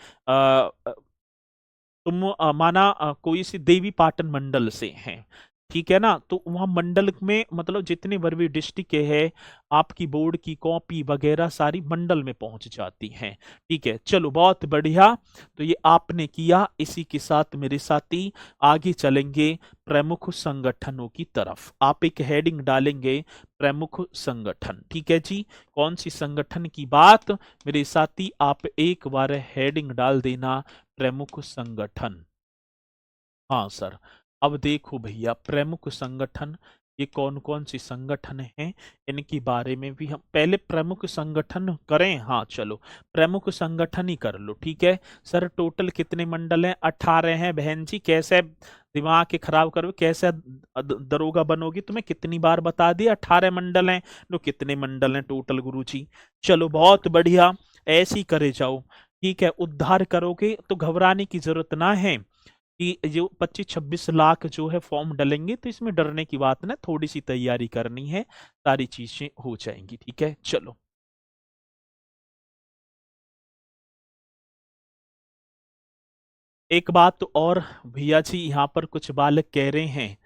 तुम माना कोई सी देवी पाटन मंडल से हैं। ठीक है ना, तो वहां मंडल में मतलब जितने बर भी डिस्ट्रिक्ट है, आपकी बोर्ड की कॉपी वगैरह सारी मंडल में पहुंच जाती हैं। ठीक है, चलो बहुत बढ़िया। तो ये आपने किया। इसी के साथ मेरे साथी आगे चलेंगे प्रमुख संगठनों की तरफ। आप एक हेडिंग डालेंगे प्रमुख संगठन। ठीक है जी, कौन सी संगठन की बात? मेरे साथी आप एक बार हेडिंग डाल देना प्रमुख संगठन। हाँ सर, अब देखो भैया प्रमुख संगठन ये कौन कौन सी संगठन हैं, इनके बारे में भी हम पहले प्रमुख संगठन करें। हाँ चलो, प्रमुख संगठन ही कर लो। ठीक है सर, टोटल कितने मंडल हैं? 18 हैं बहन जी। कैसे दिमाग के खराब करोगे, कैसे दरोगा बनोगी? तुम्हें कितनी बार बता दिया, 18 मंडल हैं। लो कितने मंडल हैं टोटल गुरुजी? चलो बहुत बढ़िया, ऐसे ही करे जाओ। ठीक है, उद्धार करोगे तो घबराने की जरूरत ना है कि जो 25-26 लाख जो है फॉर्म डलेंगे, तो इसमें डरने की बात ना, थोड़ी सी तैयारी करनी है, सारी चीजें हो जाएंगी। ठीक है, चलो। एक बात तो और भैया जी, यहाँ पर कुछ बालक कह रहे हैं,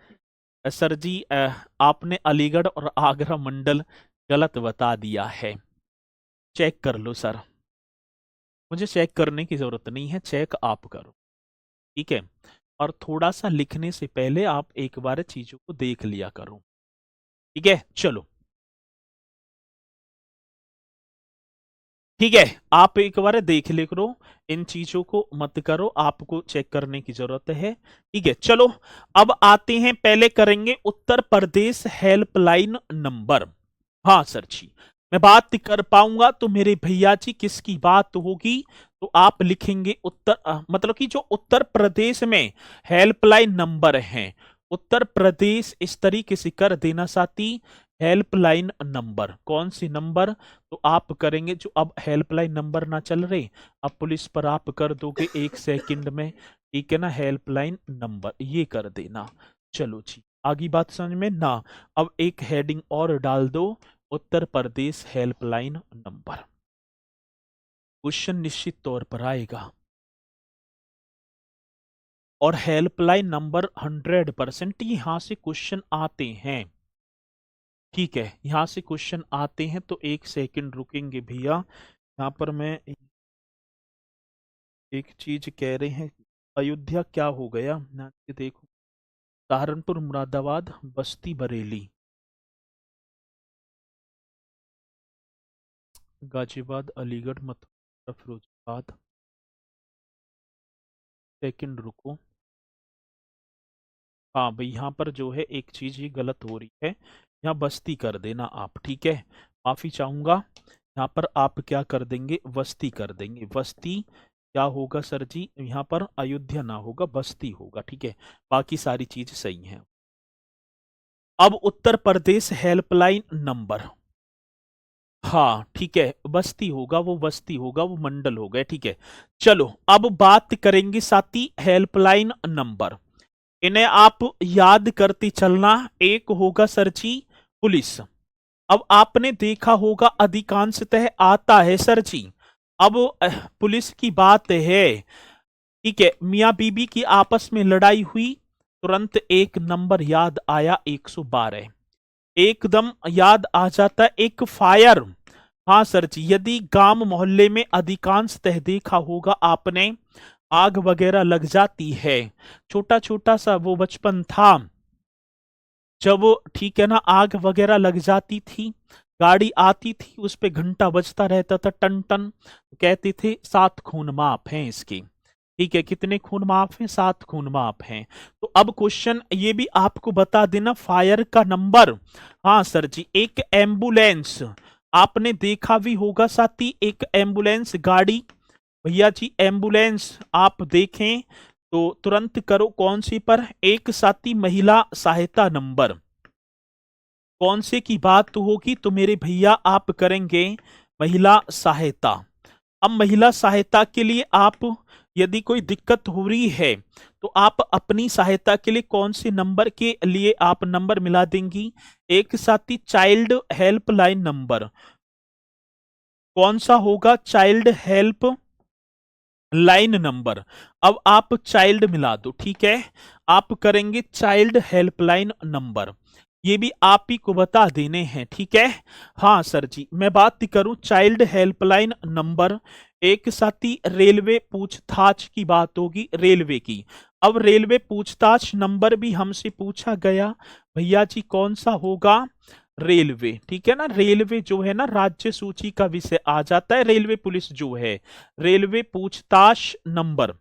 सर जी आपने अलीगढ़ और आगरा मंडल गलत बता दिया है। चेक कर लो सर, मुझे चेक करने की जरूरत नहीं है, चेक आप करो। ठीक है, और थोड़ा सा लिखने से पहले आप एक बार चीजों को देख लिया करो। ठीक है, चलो। ठीक है, आप एक बार देख ले करो, इन चीजों को मत करो, आपको चेक करने की जरूरत है। ठीक है, चलो। अब आते हैं, पहले करेंगे उत्तर प्रदेश हेल्पलाइन नंबर। हाँ सर जी, मैं बात कर पाऊंगा तो मेरे भैया जी किसकी बात होगी, तो आप लिखेंगे मतलब कि जो उत्तर प्रदेश में हेल्पलाइन नंबर हैं, उत्तर प्रदेश इस तरीके से कर देना साथी। हेल्पलाइन नंबर कौन सी नंबर, तो आप करेंगे जो अब हेल्पलाइन नंबर ना चल रहे, अब पुलिस पर आप कर दोगे 1 सेकंड में। ठीक है ना, हेल्पलाइन नंबर ये कर देना। चलो जी, आगे बात समझ में ना। अब एक हेडिंग और डाल दो, Uttar Pradesh helpline number. Question निश्चित तौर पर आएगा, और हेल्पलाइन नंबर 100% यहां से क्वेश्चन आते हैं। ठीक है, यहां से क्वेश्चन आते हैं, तो 1 सेकंड रुकेंगे भैया। यहाँ पर मैं एक चीज कह रहे हैं, अयोध्या क्या हो गया ना, देखो, सहारनपुर, मुरादाबाद, बस्ती, बरेली, गाजियाबाद, अलीगढ़, मथुरा, फिरोजाबाद। सेकंड रुको, हाँ भाई, यहाँ पर जो है एक चीज ये गलत हो रही है, यहाँ बस्ती कर देना आप। ठीक है, माफी चाहूंगा, यहाँ पर आप क्या कर देंगे, बस्ती कर देंगे। बस्ती क्या होगा सर जी, यहाँ पर अयोध्या ना होगा, बस्ती होगा। ठीक है, बाकी सारी चीज सही है। अब उत्तर प्रदेश हेल्पलाइन नंबर, हाँ ठीक है, बस्ती होगा, वो बस्ती होगा, वो मंडल हो गए। ठीक है, चलो अब बात करेंगे साथी हेल्पलाइन नंबर, इन्हें आप याद करते चलना। एक होगा सर जी पुलिस, अब आपने देखा होगा अधिकांशतः आता है सर जी। अब पुलिस की बात है, ठीक है, मियां बीबी की आपस में लड़ाई हुई, तुरंत एक नंबर याद आया, 112, एकदम याद आ जाता। एक फायर, हाँ सर जी, यदि गांव मोहल्ले में अधिकांशतः देखा होगा आपने, आग वगैरह लग जाती है, छोटा छोटा सा वो बचपन था जब, ठीक है ना, आग वगैरह लग जाती थी, गाड़ी आती थी, उस पे घंटा बजता रहता था, टन टन, कहते थे 7 खून माफ हैं इसके। ठीक है, कितने खून माफ हैं, 7 खून माफ हैं। तो अब क्वेश्चन ये भी आपको बता देना, फायर का नंबर, हाँ सर जी, एक एम्बुलेंस, आपने देखा भी होगा साथी, एक एम्बुलेंस गाड़ी, भैया जी एम्बुलेंस आप देखें तो तुरंत करो कौन सी पर, एक साथी महिला सहायता नंबर, कौन से की बात होगी, तो मेरे भैया आप करेंगे महिला सहायता। अब महिला सहायता के लिए आप, यदि कोई दिक्कत हो रही है, तो आप अपनी सहायता के लिए कौन से नंबर के लिए आप नंबर मिला देंगी, एक साथी चाइल्ड हेल्पलाइन नंबर, कौन सा होगा, चाइल्ड हेल्प लाइन नंबर। अब आप चाइल्ड मिला दो। ठीक है, आप करेंगे चाइल्ड हेल्पलाइन नंबर, ये भी आप ही को बता देने हैं। ठीक है, हाँ सर जी, मैं बात करूं चाइल्ड हेल्पलाइन नंबर, एक साथी रेलवे पूछताछ की बात होगी, रेलवे की। अब रेलवे पूछताछ नंबर भी हमसे पूछा गया, भैया जी कौन सा होगा, रेलवे। ठीक है ना, रेलवे जो है ना राज्य सूची का विषय आ जाता है, रेलवे पुलिस जो है, रेलवे पूछताछ नंबर,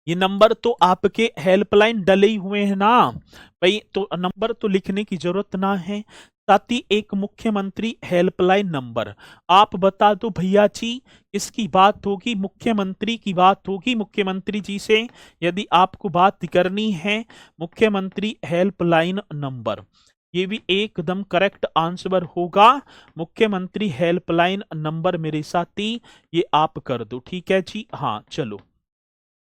ये नंबर तो आपके हेल्पलाइन डले ही हुए हैं ना भाई, तो नंबर तो लिखने की जरूरत ना है। साथ ही एक मुख्यमंत्री हेल्पलाइन नंबर आप बता दो भैया जी, इसकी बात होगी मुख्यमंत्री की बात होगी मुख्यमंत्री जी से यदि आपको बात करनी है। मुख्यमंत्री हेल्पलाइन नंबर, ये भी एकदम करेक्ट आंसर होगा। मुख्यमंत्री हेल्पलाइन नंबर मेरे साथी ये आप कर दो, ठीक है जी। हाँ चलो,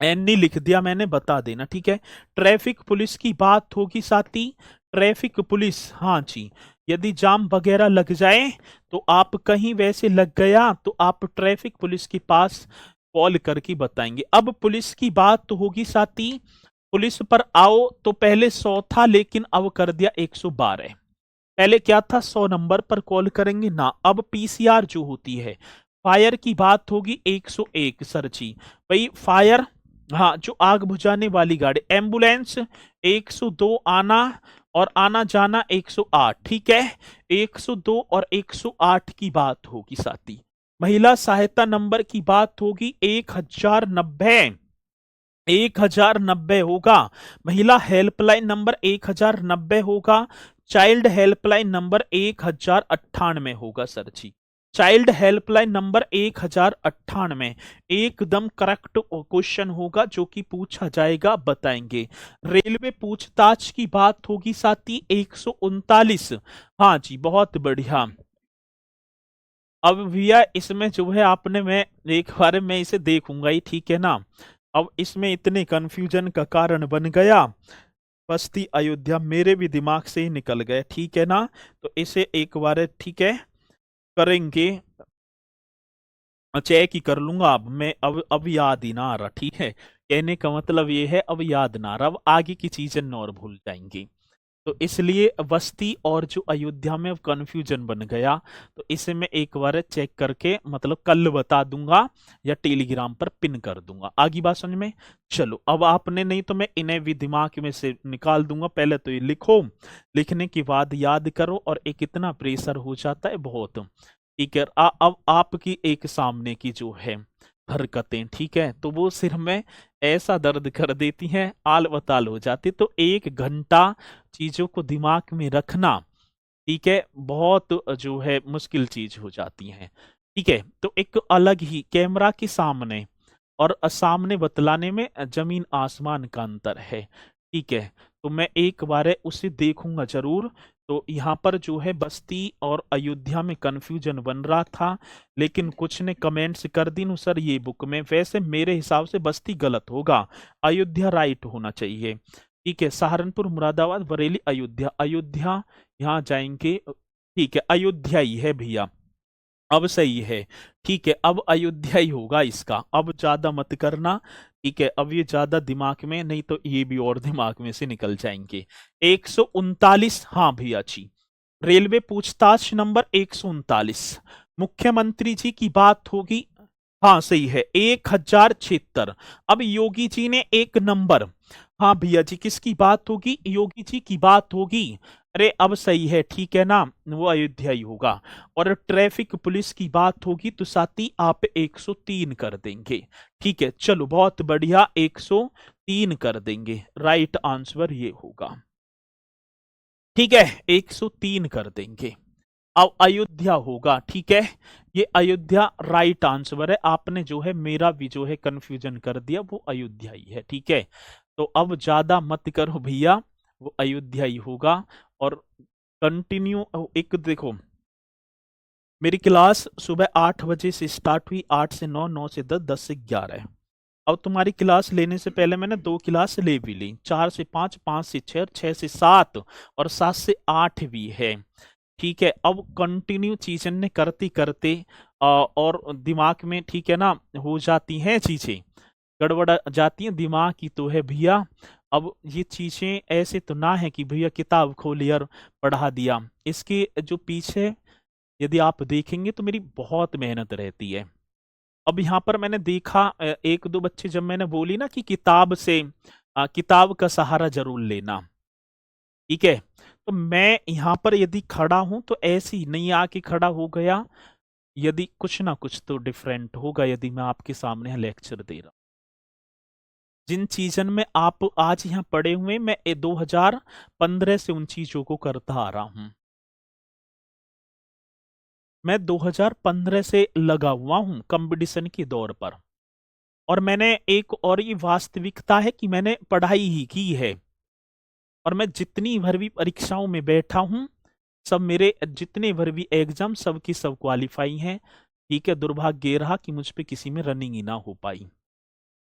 एनी लिख दिया मैंने, बता देना ठीक है। ट्रैफिक पुलिस की बात होगी साथी, ट्रैफिक पुलिस, हाँ जी। यदि जाम वगैरह लग जाए तो आप कहीं वैसे लग गया तो आप ट्रैफिक पुलिस के पास कॉल करके बताएंगे। अब पुलिस की बात तो होगी साथी, पुलिस पर आओ तो पहले 100 था लेकिन अब कर दिया 112। पहले क्या था 100 नंबर पर कॉल करेंगे ना, अब पीसीआर जो होती है, फायर की बात होगी 101 सर जी। भाई फायर, हाँ जो आग बुझाने वाली गाड़ी, एम्बुलेंस 102 आना और आना जाना 108, ठीक है। 102 और 108 की बात होगी साथी। महिला सहायता नंबर की बात होगी 1090, 1090 होगा। महिला हेल्पलाइन नंबर 1090 होगा। चाइल्ड हेल्पलाइन नंबर 1098 होगा सर जी। चाइल्ड हेल्पलाइन नंबर 1098 एकदम करेक्ट क्वेश्चन होगा जो कि पूछा जाएगा, बताएंगे। रेलवे पूछताछ की बात होगी साथी 139, हाँ जी बहुत बढ़िया। अब भैया इसमें जो है आपने, मैं एक बार मैं इसे देखूंगा ही, ठीक है ना। अब इसमें इतने कंफ्यूजन का कारण बन गया, बस्ती अयोध्या मेरे भी दिमाग से ही निकल गए, ठीक है ना। तो इसे एक बार ठीक है करेंगे, चेक ही कर लूंगा। अब मैं अब याद ही ना आ रहा, ठीक है। कहने का मतलब ये है अब याद ना आ रहा, अब आगे की चीजें और भूल जाएंगी। तो इसलिए बस्ती और जो अयोध्या में कंफ्यूजन बन गया, तो इसे मैं एक बार चेक करके मतलब कल बता दूंगा या टेलीग्राम पर पिन कर दूंगा। आगे बात समझ में। चलो अब आपने, नहीं तो मैं इन्हें भी दिमाग में से निकाल दूंगा। पहले तो ये लिखो, लिखने के बाद याद करो, और एक इतना प्रेशर हो जाता है बहुत, ठीक है। अब आपकी एक सामने की जो है हरकतें, ठीक है, तो वो सिर में ऐसा दर्द कर देती हैं, आल बताल हो जाती। तो 1 घंटा चीजों को दिमाग में रखना, ठीक है, बहुत जो है मुश्किल चीज हो जाती है, ठीक है। तो एक अलग ही कैमरा के सामने और सामने बतलाने में जमीन आसमान का अंतर है, ठीक है। तो मैं एक बार उसे देखूंगा जरूर। तो यहाँ पर जो है बस्ती और अयोध्या में कंफ्यूजन बन रहा था, लेकिन कुछ ने कमेंट्स कर दी सर ये बुक में, वैसे मेरे हिसाब से बस्ती गलत होगा, अयोध्या राइट होना चाहिए, ठीक है। सहारनपुर, मुरादाबाद, बरेली, अयोध्या, अयोध्या यहाँ जाएंगे, ठीक है, अयोध्या ही है भैया, अब सही है, ठीक है। अब अयोध्या ही होगा इसका, अब ज्यादा मत करना, ठीक है। अब ये ज्यादा दिमाग में, नहीं तो ये भी और दिमाग में से निकल जाएंगे। 139, हाँ भैया जी, रेलवे पूछताछ नंबर 139, मुख्यमंत्री जी की बात होगी, हाँ सही है, 1076। अब योगी जी ने एक नंबर, हाँ भैया जी किसकी बात होगी, योगी जी की बात होगी। अरे अब सही है, ठीक है ना, वो अयोध्या ही होगा। और ट्रैफिक पुलिस की बात होगी तो साथी आप 103 कर देंगे, ठीक है। चलो बहुत बढ़िया, 103 कर देंगे, राइट आंसर ये होगा, ठीक है, 103 कर देंगे। अब अयोध्या होगा, ठीक है, ये अयोध्या राइट आंसर है। आपने जो है मेरा भी जो है कंफ्यूजन कर दिया, वो अयोध्या ही है, ठीक है। तो अब ज्यादा मत करो भैया, वो अयोध्या ही होगा। और कंटिन्यू, एक देखो, मेरी क्लास सुबह 8 बजे से स्टार्ट हुई, 8 से 9, 9 से 10, 10 से 11। अब तुम्हारी क्लास लेने से पहले मैंने 2 क्लास ले भी ली, 4 से 5, 5 से 6, 6 से 7 और 7 से 8 भी है, ठीक है। अब कंटिन्यू चीजें ने करते करते और दिमाग में, ठीक है ना, हो जाती हैं चीजें, गड़बड़ जाती हैं दिमाग की, तो है भैया। अब ये चीजें ऐसे तो ना है कि भैया किताब खोली और पढ़ा दिया, इसके जो पीछे यदि आप देखेंगे तो मेरी बहुत मेहनत रहती है। अब यहाँ पर मैंने देखा एक दो बच्चे, जब मैंने बोली ना कि किताब से किताब का सहारा जरूर लेना, ठीक है, तो मैं यहाँ पर यदि खड़ा हूं तो ऐसे ही नहीं आके खड़ा हो गया, यदि कुछ ना कुछ तो डिफरेंट होगा, यदि मैं आपके सामने लेक्चर दे रहा हूं। जिन चीजन में आप आज यहाँ पड़े हुए, मैं 2015 से उन चीजों को करता आ रहा हूं। मैं 2015 से लगा हुआ हूं कंपटीशन के दौर पर। और मैंने एक और ये वास्तविकता है कि मैंने पढ़ाई ही की है, और मैं जितनी भर भी परीक्षाओं में बैठा हूं, सब मेरे जितने भर भी एग्जाम सब की सब क्वालिफाई हैं। ठीक है, दुर्भाग्य ये रहा कि मुझ पे किसी में रनिंग ही ना हो पाई।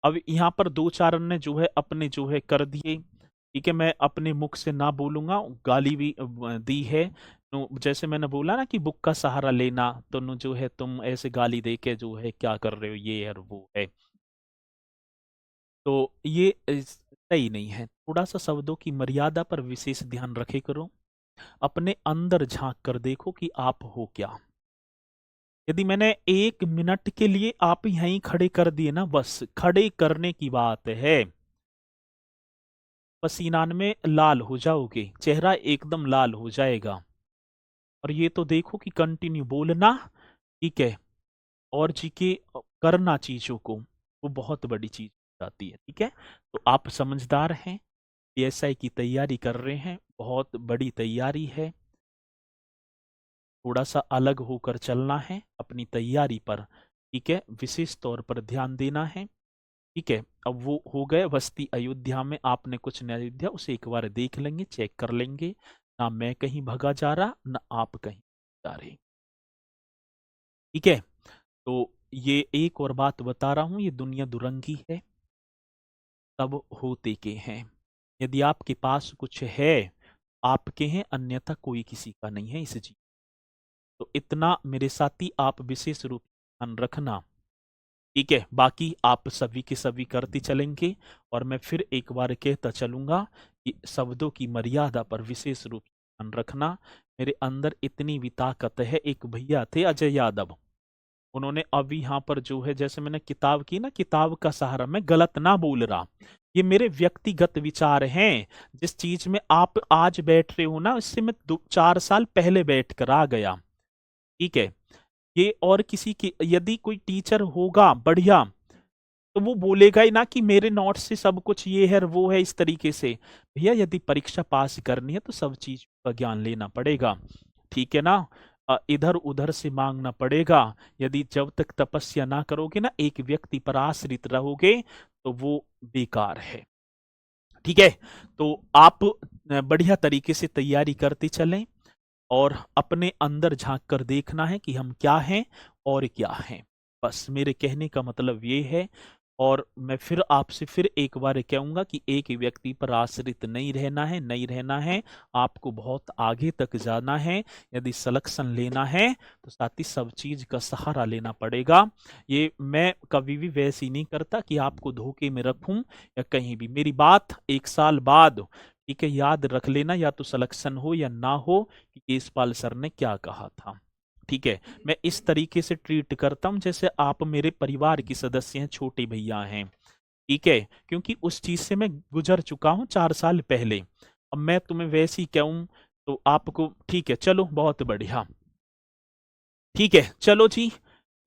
अब यहाँ पर दो चार ने जो है अपने जो है कर दिए। ठीक है, मैं अपने मुख से ना बोलूंगा, गाली भी दी है। तो जैसे मैंने बोला ना कि बुक का सहारा लेना, तो जो है तुम ऐसे गाली दे के जो है क्या कर रहे हो, ये है और वो है। तो ये सही नहीं है। थोड़ा सा शब्दों की मर्यादा पर विशेष ध्यान रखे करो। अपने अंदर झांक कर देखो कि आप हो क्या। यदि मैंने 1 मिनट के लिए आप यहीं खड़े कर दिए ना, बस खड़े करने की बात है, पसीनान में लाल हो जाओगे, चेहरा एकदम लाल हो जाएगा। और ये तो देखो कि कंटिन्यू बोलना, ठीक है, और जी के करना चीजों को, वो बहुत बड़ी चीज हो जाती है। ठीक है, तो आप समझदार हैं, पीएसआई की तैयारी कर रहे हैं, बहुत बड़ी तैयारी है। थोड़ा सा अलग होकर चलना है अपनी तैयारी पर। ठीक है, विशेष तौर पर ध्यान देना है। ठीक है, अब वो हो गए बस्ती अयोध्या में आपने कुछ नहीं अयोध्या, उसे एक बार देख लेंगे, चेक कर लेंगे। ना मैं कहीं भगा जा रहा, ना आप कहीं जा रहे। ठीक है, तो ये एक और बात बता रहा हूं, ये दुनिया दुरंगी है, सब होते के हैं। यदि आपके पास कुछ है, आपके हैं, अन्यथा कोई किसी का नहीं है इस जीवन। तो इतना मेरे साथी आप विशेष रूप से ध्यान रखना। ठीक है, बाकी आप सभी के सभी करते चलेंगे। और मैं फिर एक बार कहता चलूंगा कि शब्दों की मर्यादा पर विशेष रूप से ध्यान रखना। मेरे अंदर इतनी भी ताकत है। एक भैया थे अजय यादव, उन्होंने अभी यहाँ पर जो है, जैसे मैंने किताब की ना, किताब का सहारा, मैं गलत ना बोल रहा, ये मेरे व्यक्तिगत विचार हैं। जिस चीज में आप आज बैठ रहे हो ना, इससे मैं 4 साल पहले बैठ कर आ गया। ठीक है, ये और किसी की, यदि कोई टीचर होगा बढ़िया, तो वो बोलेगा ही ना कि मेरे नोट्स से सब कुछ ये है और वो है इस तरीके से। भैया, यदि परीक्षा पास करनी है तो सब चीज का ज्ञान लेना पड़ेगा। ठीक है ना, इधर उधर से मांगना पड़ेगा। यदि जब तक तपस्या ना करोगे ना, एक व्यक्ति पर आश्रित रहोगे, तो वो बेकार है। ठीक है, तो आप बढ़िया तरीके से तैयारी करते चलें, और अपने अंदर झांक कर देखना है कि हम क्या हैं और क्या हैं। बस मेरे कहने का मतलब ये है। और मैं फिर आपसे फिर एक बार कहूंगा कि एक ही व्यक्ति पर आश्रित नहीं रहना है, नहीं रहना है। आपको बहुत आगे तक जाना है। यदि सिलेक्शन लेना है तो साथ ही सब चीज का सहारा लेना पड़ेगा। ये मैं कभी भी वैसे ही नहीं करता कि आपको धोखे में रखूं या कहीं भी। मेरी बात 1 साल बाद, ठीक है, याद रख लेना, या तो सिलेक्शन हो या ना हो, कि केसपाल सर ने क्या कहा था। ठीक है, मैं इस तरीके से ट्रीट करता हूं जैसे आप मेरे परिवार की सदस्य हैं, छोटे भैया हैं। ठीक है, क्योंकि उस चीज से मैं गुजर चुका हूं 4 साल पहले। अब मैं तुम्हें वैसे ही कहूं तो आपको, ठीक है, चलो बहुत बढ़िया। ठीक है, चलो जी,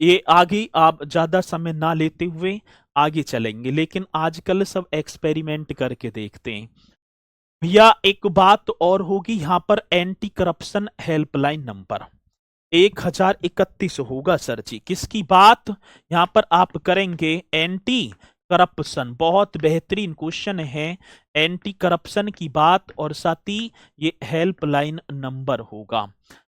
ये आगे आप ज्यादा समय ना लेते हुए आगे चलेंगे, लेकिन आजकल सब एक्सपेरिमेंट करके देखते हैं। भैया, एक बात और होगी यहाँ पर, एंटी करप्शन हेल्पलाइन नंबर 1031 होगा सर जी। किसकी बात यहाँ पर आप करेंगे? एंटी करप्शन, बहुत बेहतरीन क्वेश्चन है। एंटी करप्शन की बात, और साथ ही ये हेल्पलाइन नंबर होगा।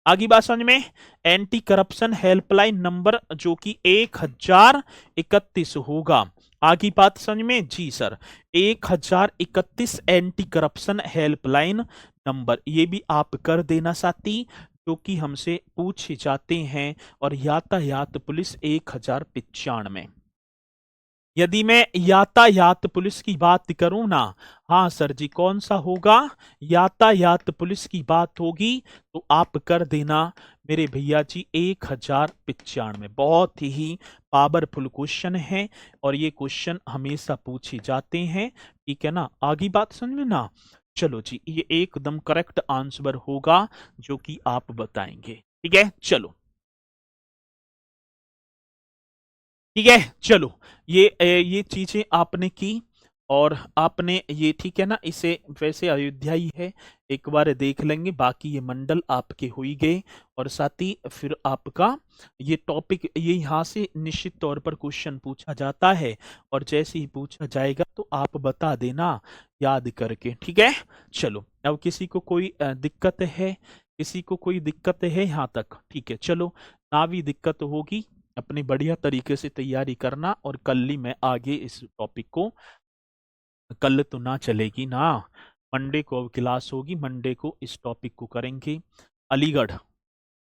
आगे बात समझ में? एंटी करप्शन हेल्पलाइन नंबर जो कि 1031 होगा। आगे बात समझ में? जी sir, 1031 anti corruption helpline number, ये भी आप कर देना साथी, जो कि हमसे पूछे जाते हैं। और यातायात पुलिस 1095। यदि मैं यातायात पुलिस की बात करूं ना, हाँ सर जी, कौन सा होगा? यातायात पुलिस की बात होगी, तो आप कर देना मेरे भैया जी 1095। बहुत ही पावरफुल क्वेश्चन है, और ये क्वेश्चन हमेशा पूछे जाते हैं। ठीक है ना, आगे बात समझ में ना? चलो जी, ये एकदम करेक्ट आंसर होगा जो कि आप बताएंगे। ठीक है, चलो, ठीक है, चलो, ये चीजें आपने की। और आपने ये ठीक है ना, इसे वैसे अयोध्या ही है, एक बार देख लेंगे। बाकी ये मंडल आपके हो ही गए, और साथ ही फिर आपका ये टॉपिक ये यहाँ से निश्चित तौर पर क्वेश्चन पूछा जाता है, और जैसे ही पूछा जाएगा तो आप बता देना याद करके, ठीक है। चलो, अब किसी को कोई दिक्कत है, किसी को कोई दिक्कत है यहाँ तक? ठीक है, चलो, ना भी दिक्कत होगी, अपने बढ़िया तरीके से तैयारी करना, और कल ही मैं आगे इस टॉपिक को, कल तो ना चलेगी ना, मंडे को अब क्लास होगी, मंडे को इस टॉपिक को करेंगे। अलीगढ़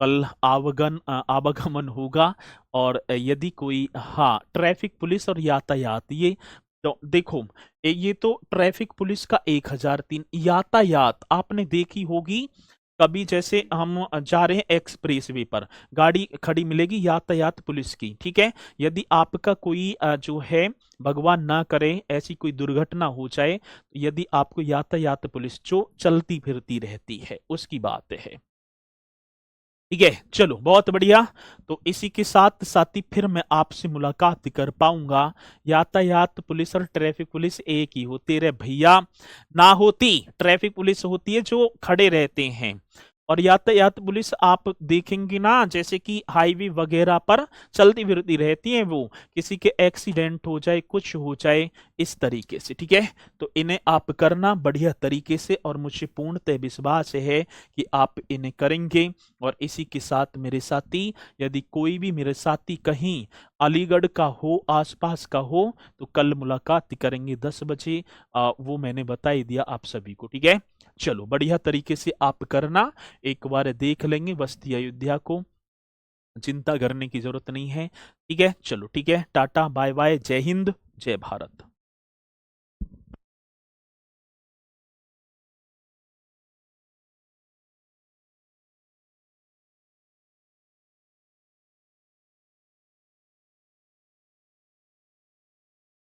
कल आवागमन होगा, और यदि कोई, हाँ, ट्रैफिक पुलिस और यातायात, ये तो देखो, ये तो ट्रैफिक पुलिस का 1003, यातायात आपने देखी होगी कभी, जैसे हम जा रहे हैं एक्सप्रेस वे पर, गाड़ी खड़ी मिलेगी यातायात पुलिस की, ठीक है। यदि आपका कोई जो है, भगवान ना करे ऐसी कोई दुर्घटना हो जाए, तो यदि आपको यातायात पुलिस जो चलती फिरती रहती है उसकी बात है, ठीक है। चलो, बहुत बढ़िया। तो इसी के साथ साथ ही फिर मैं आपसे मुलाकात कर पाऊंगा। यातायात पुलिस और ट्रैफिक पुलिस एक ही होती रे भैया, ना होती। ट्रैफिक पुलिस होती है जो खड़े रहते हैं, और यातायात पुलिस आप देखेंगे ना, जैसे कि हाईवे वगैरह पर चलती फिरती रहती हैं, वो किसी के एक्सीडेंट हो जाए, कुछ हो जाए, इस तरीके से, ठीक है। तो इन्हें आप करना बढ़िया तरीके से, और मुझे पूर्णतः विश्वास है कि आप इन्हें करेंगे। और इसी के साथ मेरे साथी, यदि कोई भी मेरे साथी कहीं अलीगढ़ का हो, आसपास का हो, तो कल मुलाकात करेंगे 10 बजे। वो मैंने बता ही दिया आप सभी को, ठीक है। चलो, बढ़िया तरीके से आप करना, एक बार देख लेंगे बस्ती अयोध्या को, चिंता करने की जरूरत नहीं है, ठीक है। चलो, ठीक है, टाटा बाय बाय, जय हिंद, जय भारत।